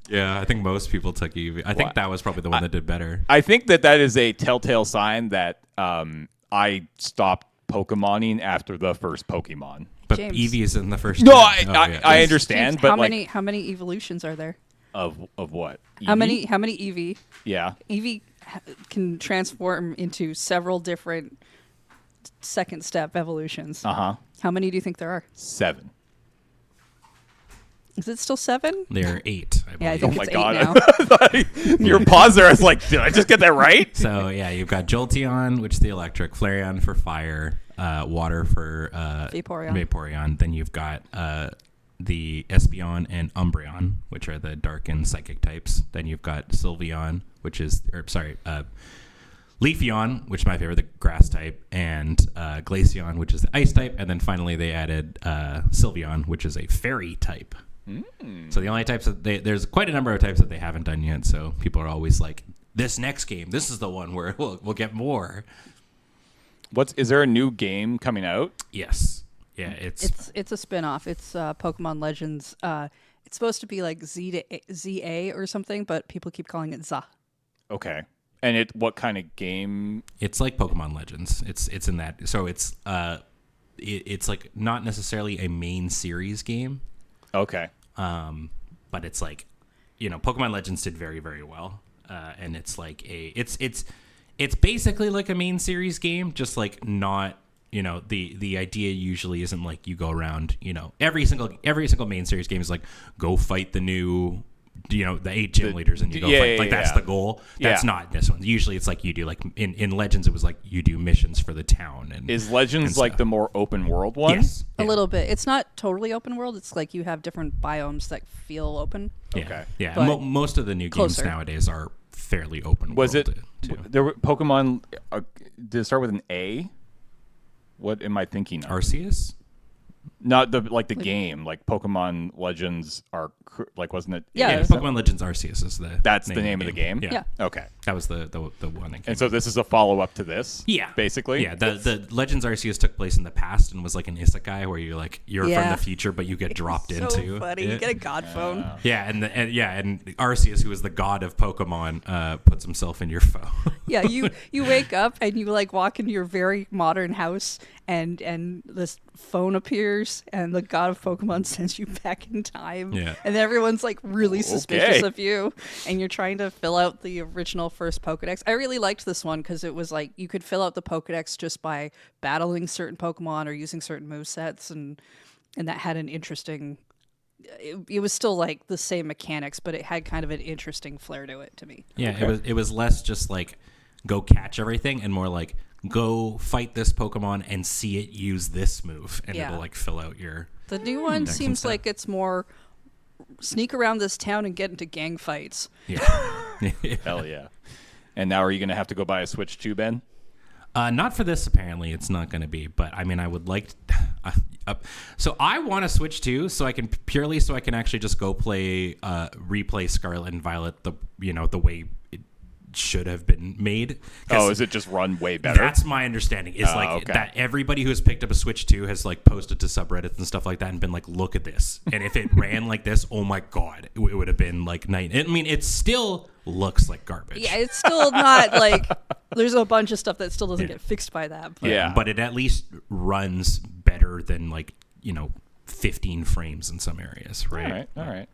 Yeah, I think most people took Eevee. I think that was probably the one that did better. I think that is a telltale sign that I stopped Pokemoning after the first Pokemon. But James. Eevee is in the first. No, gen. I understand, James, but how many evolutions are there? of what? How Eevee? many Eevee? Yeah. Eevee can transform into several different second step evolutions. Uh-huh. How many do you think there are? 7. Is it still 7? There are 8. I Yeah, I believe. think my it's God. 8 now. Your pause there, I was like, did I just get that right? So yeah, you've got Jolteon, which is the electric, Flareon for fire, water for Vaporeon. Then you've got the Espeon and Umbreon, which are the dark and psychic types. Then you've got Sylveon, Leafeon, which is my favorite, the grass type, and Glaceon, which is the ice type, and then finally they added Sylveon, which is a fairy type. So the only types that there's quite a number of types that they haven't done yet. So people are always like, this next game, this is the one where we'll get more. Is there a new game coming out? Yes. Yeah, It's a spin-off. It's Pokemon Legends. It's supposed to be like ZA or something, but people keep calling it ZA. Okay. And what kind of game? It's like Pokemon Legends. It's in that. So it's like not necessarily a main series game. Okay. But it's like, Pokemon Legends did very, very well. And it's like it's basically like a main series game, just like not, the idea usually isn't like you go around, every single main series game is like go fight the new the 8 gym leaders and you go fight. Like that's the goal. That's not this one. Usually it's like you do like in Legends it was like you do missions for the town. And is Legends and like the more open world one? Yes. A little bit. It's not totally open world. It's like you have different biomes that feel open. Yeah. Okay. Yeah. But Most of the new games nowadays are fairly open Was world. it there were Pokemon did it start with an A? What am I thinking of? Arceus? Not the game, like Pokemon Legends are like, wasn't it? Yeah. Pokemon Legends Arceus is the That's the name of the game? Yeah. Okay. That was the one that came And so this is a follow up to this? Yeah. Basically? Yeah, the Legends Arceus took place in the past and was like an isekai where you're from Yeah. the future but you get dropped so into funny. it. You get a god phone. Yeah, and Arceus, who is the god of Pokemon, puts himself in your phone. Yeah, you wake up and you like walk into your very modern house and this phone appears and the god of Pokemon sends you back in time. Yeah. And then everyone's like really suspicious Okay. of you and you're trying to fill out the original first Pokedex. I really liked this one because it was like you could fill out the Pokedex just by battling certain Pokemon or using certain movesets and that had an interesting it was still like the same mechanics, but it had kind of an interesting flair to it to me. Yeah, it was less just like go catch everything and more like go fight this Pokemon and see it use this move and Yeah. it'll like fill out your The new one Decks and seems stuff. like it's more sneak around this town and get into gang fights. yeah. Hell yeah. And now are you going to have to go buy a Switch too, Ben? Not for this, apparently. It's not going to be. But, I mean, I would like... so I want to Switch too, so I can actually just go replay Scarlet and Violet the way it should have been made. Oh, is it just run way better? That's my understanding. Is okay. that everybody who has picked up a Switch 2 has like posted to subreddits and stuff like that and been like, look at this. And if it ran like this, oh my god, it would have been like night. I mean, it still looks like garbage. Yeah, it's still not like there's a bunch of stuff that still doesn't get fixed by that. But Yeah. But it at least runs better than 15 frames in some areas, right? All right.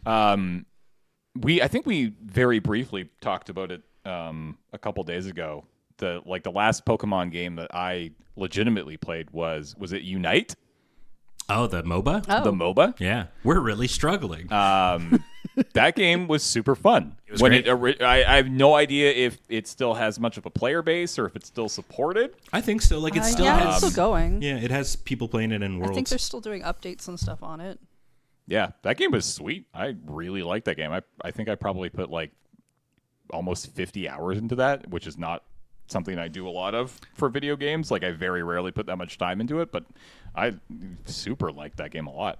I think we very briefly talked about it a couple days ago. The last Pokemon game that I legitimately played was it Unite? Oh, the MOBA? Oh. The MOBA? Yeah. We're really struggling. That game was super fun. It was great. I have no idea if it still has much of a player base or if it's still supported. I think so. Like it still yeah, has... it's still going. Yeah, it has people playing it in Worlds. I think they're still doing updates and stuff on it. Yeah, that game was sweet. I really liked that game. I think I probably put like almost 50 hours into that, which is not something I do a lot of for video games. Like I very rarely put that much time into it, but I super liked that game a lot.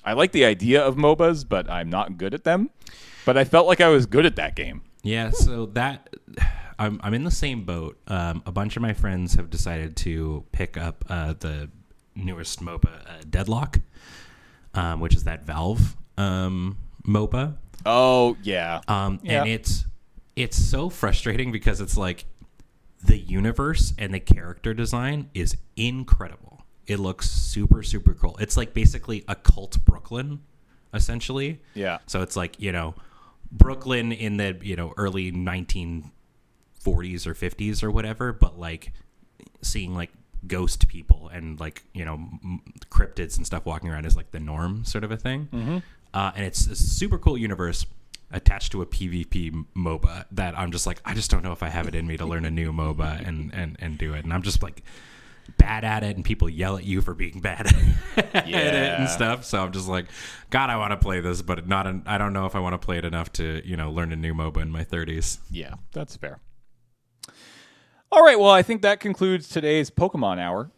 I like the idea of MOBAs, but I'm not good at them. But I felt like I was good at that game. Yeah, so that I'm in the same boat. A bunch of my friends have decided to pick up the newest MOBA, Deadlock, which is that Valve MOBA. Oh yeah. And it's so frustrating because it's like the universe and the character design is incredible. It looks super, super cool. It's like basically a cult Brooklyn, essentially. Yeah. So it's like, Brooklyn in the, early 1940s or 50s or whatever, but like seeing like ghost people and like, cryptids and stuff walking around is like the norm sort of a thing. Mm-hmm. And it's a super cool universe attached to a PvP MOBA that I'm just like, I just don't know if I have it in me to learn a new MOBA and do it. And I'm just like bad at it and people yell at you for being bad at it and stuff. So I'm just like, God, I want to play this, but I don't know if I want to play it enough to, learn a new MOBA in my 30s. Yeah, that's fair. All right, well, I think that concludes today's Pokemon Hour.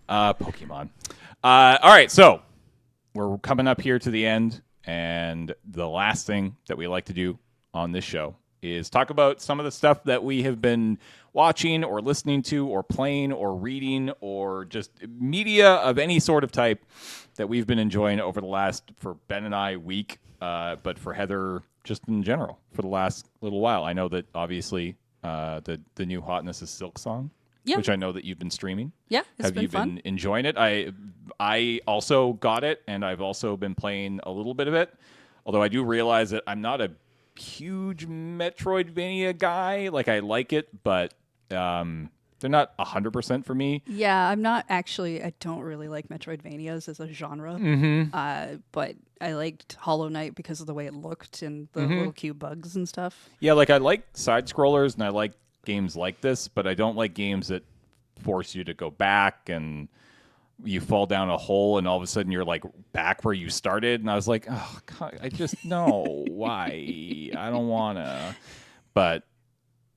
Pokemon. All right, so we're coming up here to the end, and the last thing that we like to do on this show is talk about some of the stuff that we have been watching or listening to or playing or reading or just media of any sort of type that we've been enjoying over the last, for Ben and I, week, but for Heather, just in general, for the last little while. I know that obviously the new hotness is Silk Song, which I know that you've been streaming. Yeah, it's Have you been enjoying it? I also got it, and I've also been playing a little bit of it, although I do realize that I'm not a huge Metroidvania guy. Like, I like it, but They're not 100% for me. Yeah, I don't really like Metroidvanias as a genre. But I liked Hollow Knight because of the way it looked and the little cute bugs and stuff. Yeah, like I like side scrollers and I like games like this, but I don't like games that force you to go back and you fall down a hole and all of a sudden you're like back where you started. And I was like, oh, God, I just no, why? I don't wanna. But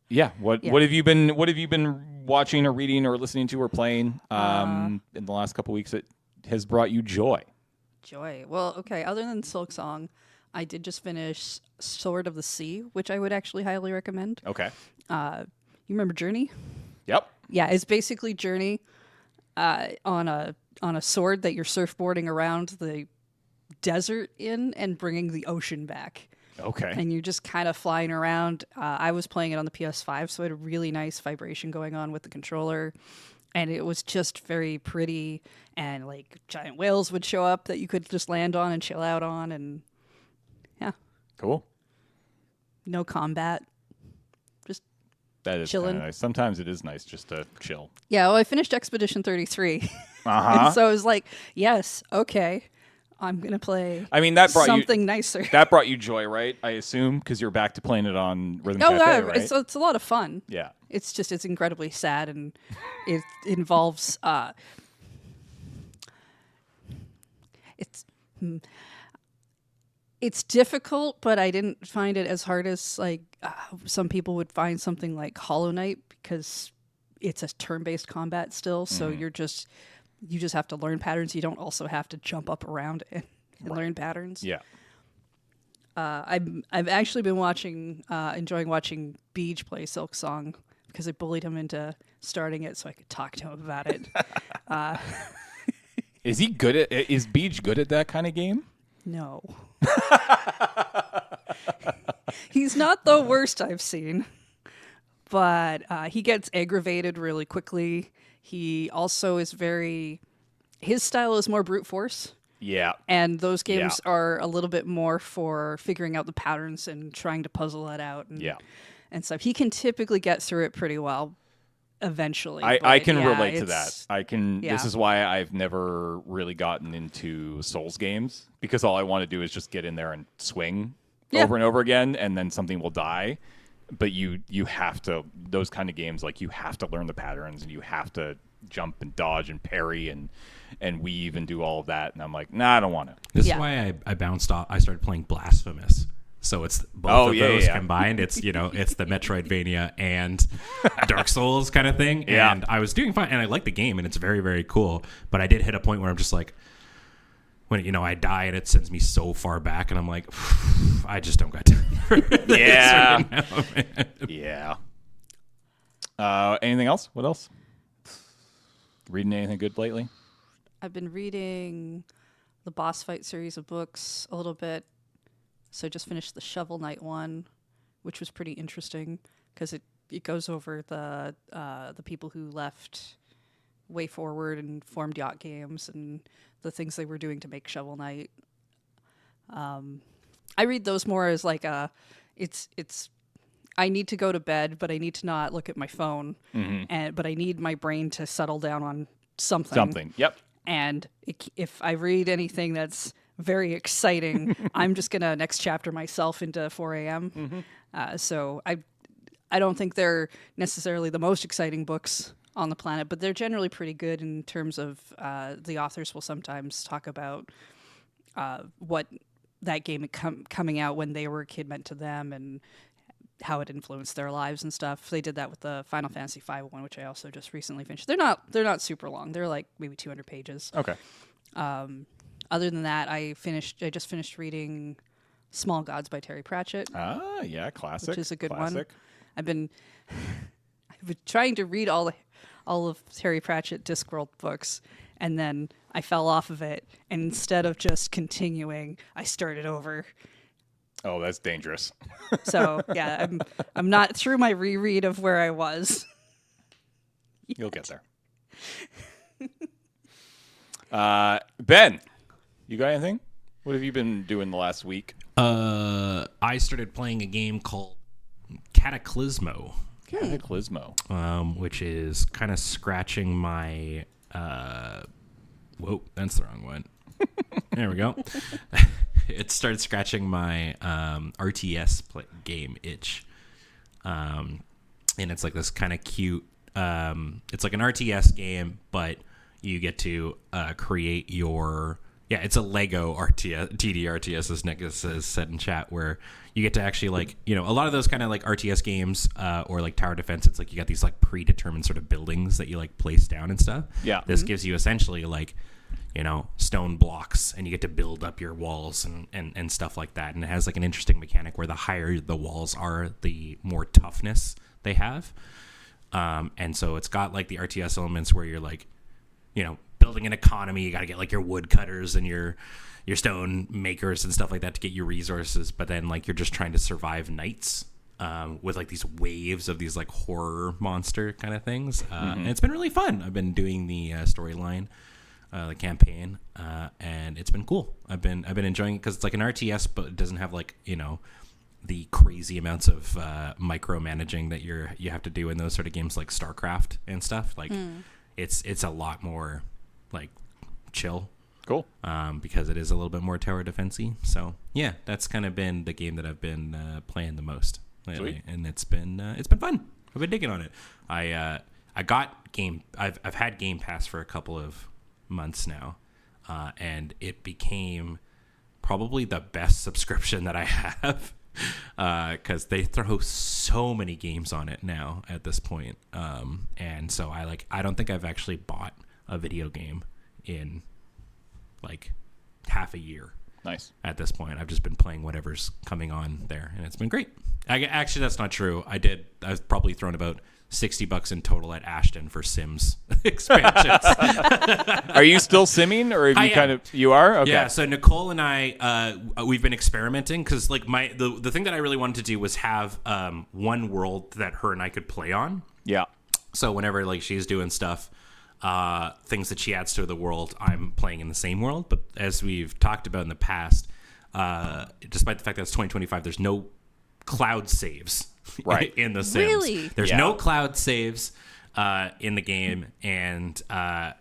yeah, what have you been watching or reading or listening to or playing in the last couple weeks that has brought you joy? Joy. Well, okay, other than Silk Song, I did just finish Sword of the Sea, which I would actually highly recommend. Okay. You remember Journey? Yep. Yeah, it's basically Journey on a sword that you're surfboarding around the desert in and bringing the ocean back. Okay. And you're just kind of flying around. I was playing it on the PS5, so it had a really nice vibration going on with the controller. And it was just very pretty. And like giant whales would show up that you could just land on and chill out on. And yeah. Cool. No combat. Just That is chilling. nice. Sometimes it is nice just to chill. Yeah, well, I finished Expedition 33. Uh-huh. So I was like, yes, okay. I'm going to play that brought something nicer. That brought you joy, right? I assume, because you're back to playing it on Rhythm Oh, Cafe, yeah, right? it's a lot of fun. Yeah. It's incredibly sad, and it involves it's difficult, but I didn't find it as hard as like some people would find something like Hollow Knight, because it's a turn-based combat still. So you just have to learn patterns. You don't also have to jump up around and learn patterns. Yeah. I've actually been enjoying watching Beej play Silk Song, because I bullied him into starting it so I could talk to him about it. Is Beej good at that kind of game? No. He's not the worst I've seen, but he gets aggravated really quickly. He also is his style is more brute force. Yeah. And those games are a little bit more for figuring out the patterns and trying to puzzle it out. And stuff. He can typically get through it pretty well eventually. I can relate to that. Yeah. This is why I've never really gotten into Souls games, because all I want to do is just get in there and swing over and over again, and then something will die. But you have to, those kind of games, like, you have to learn the patterns, and you have to jump and dodge and parry and weave and do all of that. And I'm like, nah, I don't want to. This is why I bounced off. I started playing Blasphemous. So it's both of those combined. It's it's the Metroidvania and Dark Souls kind of thing. Yeah. And I was doing fine, and I like the game, and it's very, very cool. But I did hit a point where I'm just like, when I die and it sends me so far back, and I'm like, I just don't got time for this right now, man. Yeah. Anything else? What else? Reading anything good lately? I've been reading the Boss Fight series of books a little bit. So I just finished the Shovel Knight one, which was pretty interesting, because it goes over the people who left Way Forward and formed Yacht Games and the things they were doing to make Shovel Knight. I read those more as like it's I need to go to bed, but I need to not look at my phone, but I need my brain to settle down on something. Yep. And if I read anything that's very exciting, I'm just gonna next chapter myself into 4 a.m. So I don't think they're necessarily the most exciting books on the planet, but they're generally pretty good in terms of the authors will sometimes talk about what that game coming out when they were a kid meant to them and how it influenced their lives and stuff. They did that with the Final Fantasy V one, which I also just recently finished. They're not super long. They're like maybe 200 pages. Okay. Other than that, I just finished reading Small Gods by Terry Pratchett. Ah, yeah, classic. Which is a good one. Classic. I've been trying to read all of Terry Pratchett Discworld books, and then I fell off of it. And instead of just continuing, I started over. Oh, that's dangerous. So yeah, I'm not through my reread of where I was. You'll get there. Ben, you got anything? What have you been doing the last week? I started playing a game called Cataclysmo. Cataclysmo. Which is kind of scratching my. Whoa, that's the wrong one. There we go. It started scratching my RTS game itch. And it's like this kind of cute. It's like an RTS game, but you get to create your. Yeah, it's a Lego RTS, TDRTS, as Nick has said in chat, where you get to actually, like, you know, a lot of those kind of like RTS games or like tower defense, it's like you got these like predetermined sort of buildings that you like place down and stuff. Yeah. This gives you essentially like, you know, stone blocks, and you get to build up your walls and stuff like that. And it has like an interesting mechanic where the higher the walls are, the more toughness they have. And so it's got like the RTS elements where you're like, you know, building an economy. You got to get like your wood cutters and your stone makers and stuff like that to get your resources. But then like you're just trying to survive nights with like these waves of these like horror monster kind of things. And it's been really fun. I've been doing the storyline, the campaign, and it's been cool. I've been enjoying it because it's like an RTS, but it doesn't have like, you know, the crazy amounts of micromanaging that you have to do in those sort of games like StarCraft and stuff. Like it's a lot more like chill. Cool. Because it is a little bit more tower defensey. So yeah, that's kind of been the game that I've been playing the most lately. Sweet. And it's been fun. I've been digging on it. I've had Game Pass for a couple of months now, and it became probably the best subscription that I have. Because they throw so many games on it now at this point. And so I don't think I've actually bought a video game in like half a year. Nice. At this point, I've just been playing whatever's coming on there, and it's been great. Actually, that's not true. I've probably thrown about $60 in total at Ashton for Sims expansions. Are you still simming, or have you are? Okay. Yeah. So Nicole and I, we've been experimenting because like the thing that I really wanted to do was have one world that her and I could play on. Yeah. So whenever like she's doing stuff, things that she adds to the world, I'm playing in the same world. But as we've talked about in the past, despite the fact that it's 2025, there's no cloud saves. Right. In the Sims. Really? There's no cloud saves in the game, and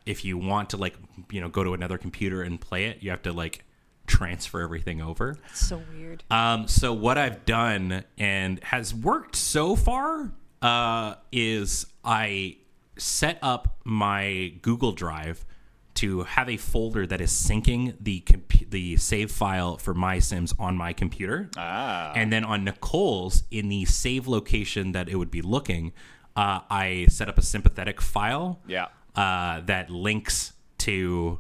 if you want to like, you know, go to another computer and play it, you have to like transfer everything over. That's so weird. So what I've done and has worked so far is I set up my Google Drive to have a folder that is syncing the save file for my Sims on my computer. And then on Nicole's, in the save location that it would be looking, I set up a sympathetic file that links to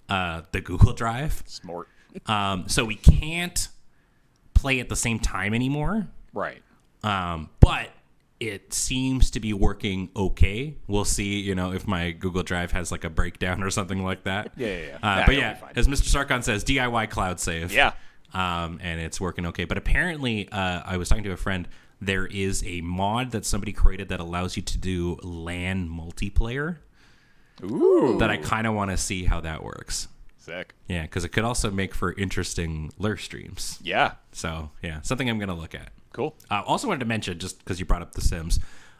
the Google Drive. Smart. So we can't play at the same time anymore. Right. But it seems to be working okay. We'll see, you know, if my Google Drive has like a breakdown or something like that. Yeah. But yeah, as Mr. Sarkon says, DIY cloud save. Yeah. And it's working okay. But apparently, I was talking to a friend, there is a mod that somebody created that allows you to do LAN multiplayer. Ooh. That I kind of want to see how that works. Sick. Yeah, because it could also make for interesting lure streams. Yeah. So, yeah, something I'm going to look at. Cool. Also wanted to mention, just because you brought up The Sims,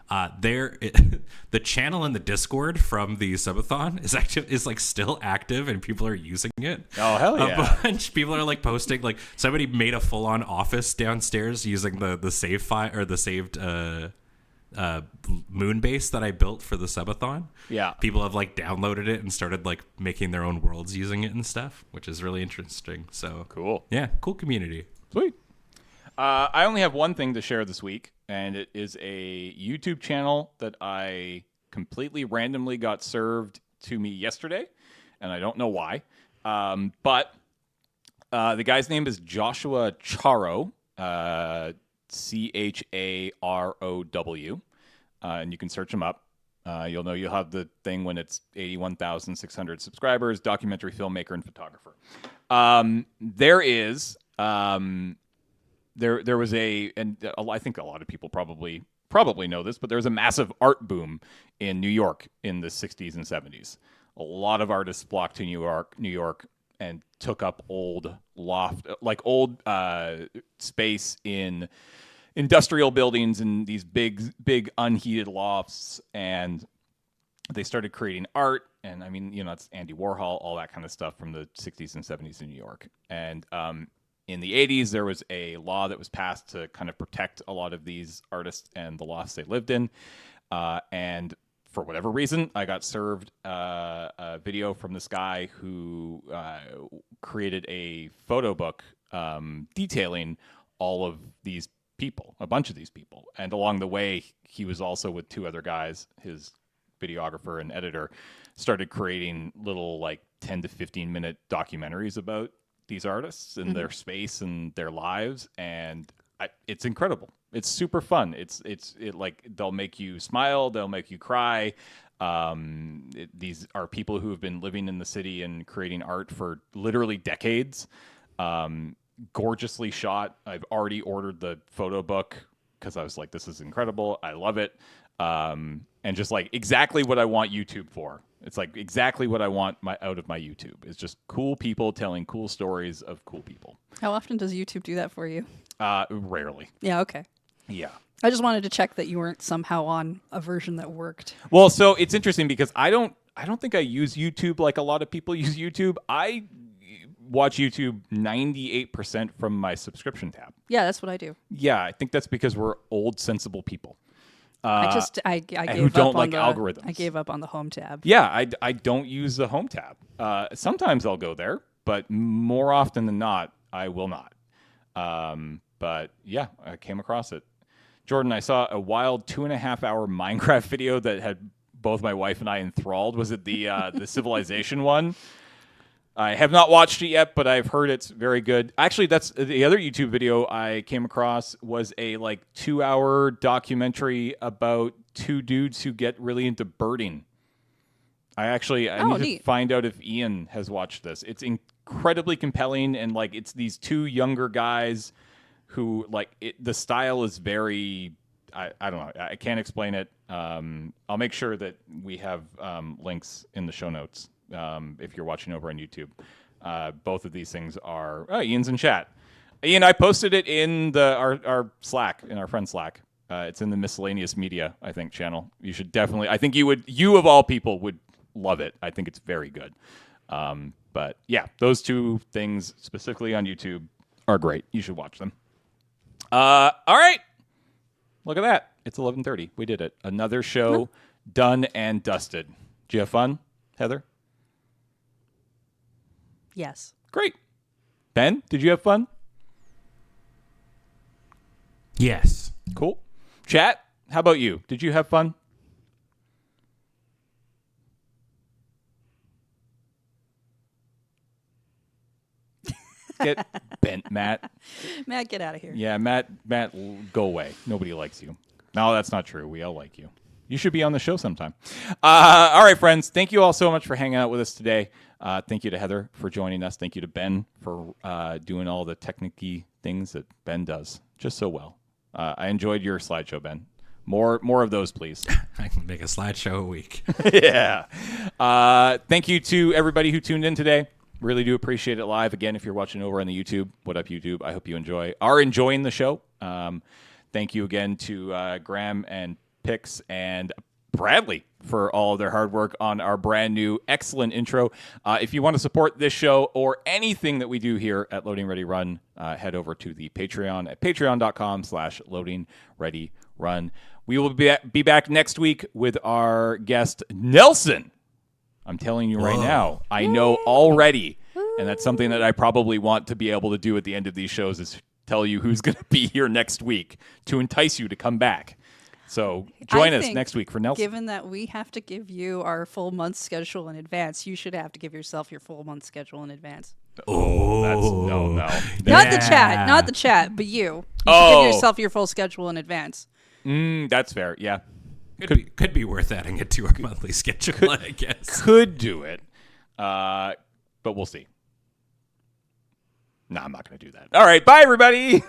the channel in the Discord from the subathon is like still active, and people are using it. Oh, hell yeah. A bunch. People are like posting, like somebody made a full-on office downstairs using the save file or the saved Moonbase that I built for the subathon. Yeah. People have like downloaded it and started like making their own worlds using it and stuff, which is really interesting. So cool. Yeah, cool community. Sweet. I only have one thing to share this week, and it is a YouTube channel that I completely randomly got served to me yesterday, and I don't know why. But the guy's name is Joshua Charo, Charow, and you can search him up. You'll know you'll have the thing when it's 81,600 subscribers, documentary filmmaker and photographer. There was and I think a lot of people probably know this, but there was a massive art boom in New York in the 60s and 70s. A lot of artists flocked to New York and took up old space in industrial buildings and these big unheated lofts, and they started creating art. And I mean, it's Andy Warhol, all that kind of stuff from the 60s and 70s in New York. And in the 80s, there was a law that was passed to kind of protect a lot of these artists and the lofts they lived in. And for whatever reason, I got served a video from this guy who created a photo book detailing all of these people, a bunch of these people. And along the way, he was also with two other guys, his videographer and editor, started creating little 10 to 15 minute documentaries about these artists and their space and their lives. And it's incredible. It's super fun. It's they'll make you smile. They'll make you cry. These are people who have been living in the city and creating art for literally decades. Gorgeously shot. I've already ordered the photo book because I was like, this is incredible. I love it. And just exactly what I want YouTube for. It's exactly what I want out of my YouTube. It's just cool people telling cool stories of cool people. How often does YouTube do that for you? Rarely. Yeah, okay. Yeah. I just wanted to check that you weren't somehow on a version that worked. Well, so it's interesting because I don't think I use YouTube like a lot of people use YouTube. I watch YouTube 98% from my subscription tab. Yeah, that's what I do. Yeah, I think that's because we're old, sensible people. I gave who up don't on like the, algorithms. I gave up on the home tab. Yeah, I don't use the home tab. Sometimes I'll go there, but more often than not, I will not. But yeah, I came across it. Jordan, I saw a wild 2.5 hour Minecraft video that had both my wife and I enthralled. Was it the Civilization one? I have not watched it yet, but I've heard it's very good. Actually, that's the other YouTube video I came across was a 2 hour documentary about two dudes who get really into birding. I need to find out if Ian has watched this. It's incredibly compelling, and it's these two younger guys who the style is very, I don't know, I can't explain it. I'll make sure that we have links in the show notes. If you're watching over on YouTube, both of these things are. Oh, Ian's in chat. Ian, I posted it in our Slack, in our friend Slack. It's in the miscellaneous media, I think, channel. You should definitely. I think you of all people would love it. I think it's very good. But yeah, those two things specifically on YouTube are great. You should watch them. All right, look at that. It's 11:30. We did it. Another show done and dusted. Did you have fun, Heather? Yes. Great. Ben, did you have fun? Yes. Cool. Chat, how about you? Did you have fun? Get bent, Matt. Matt, get out of here. Yeah, Matt, go away. Nobody likes you. No, that's not true. We all like you. You should be on the show sometime. All right, friends. Thank you all so much for hanging out with us today. Thank you to Heather for joining us. Thank you to Ben for doing all the technique things that Ben does just so well. I enjoyed your slideshow, Ben. More of those, please. I can make a slideshow a week. Yeah. Thank you to everybody who tuned in today. Really do appreciate it live. Again, if you're watching over on the YouTube, what up, YouTube? I hope you are enjoying the show. Thank you again to Graham and Pix and Bradley for all of their hard work on our brand new excellent intro. If you want to support this show or anything that we do here at Loading Ready Run, head over to the Patreon at patreon.com/loadingreadyrun. We will be back next week with our guest, Nelson. I'm telling you right now, I know already, and that's something that I probably want to be able to do at the end of these shows is tell you who's going to be here next week to entice you to come back. So join us next week for Nelson. Given that we have to give you our full month schedule in advance, you should have to give yourself your full month schedule in advance. Oh, no. Not the chat, but you. You should give yourself your full schedule in advance. That's fair. Yeah. Could be worth adding it to our monthly schedule, I guess. Could do it. But we'll see. No, I'm not going to do that. All right. Bye, everybody.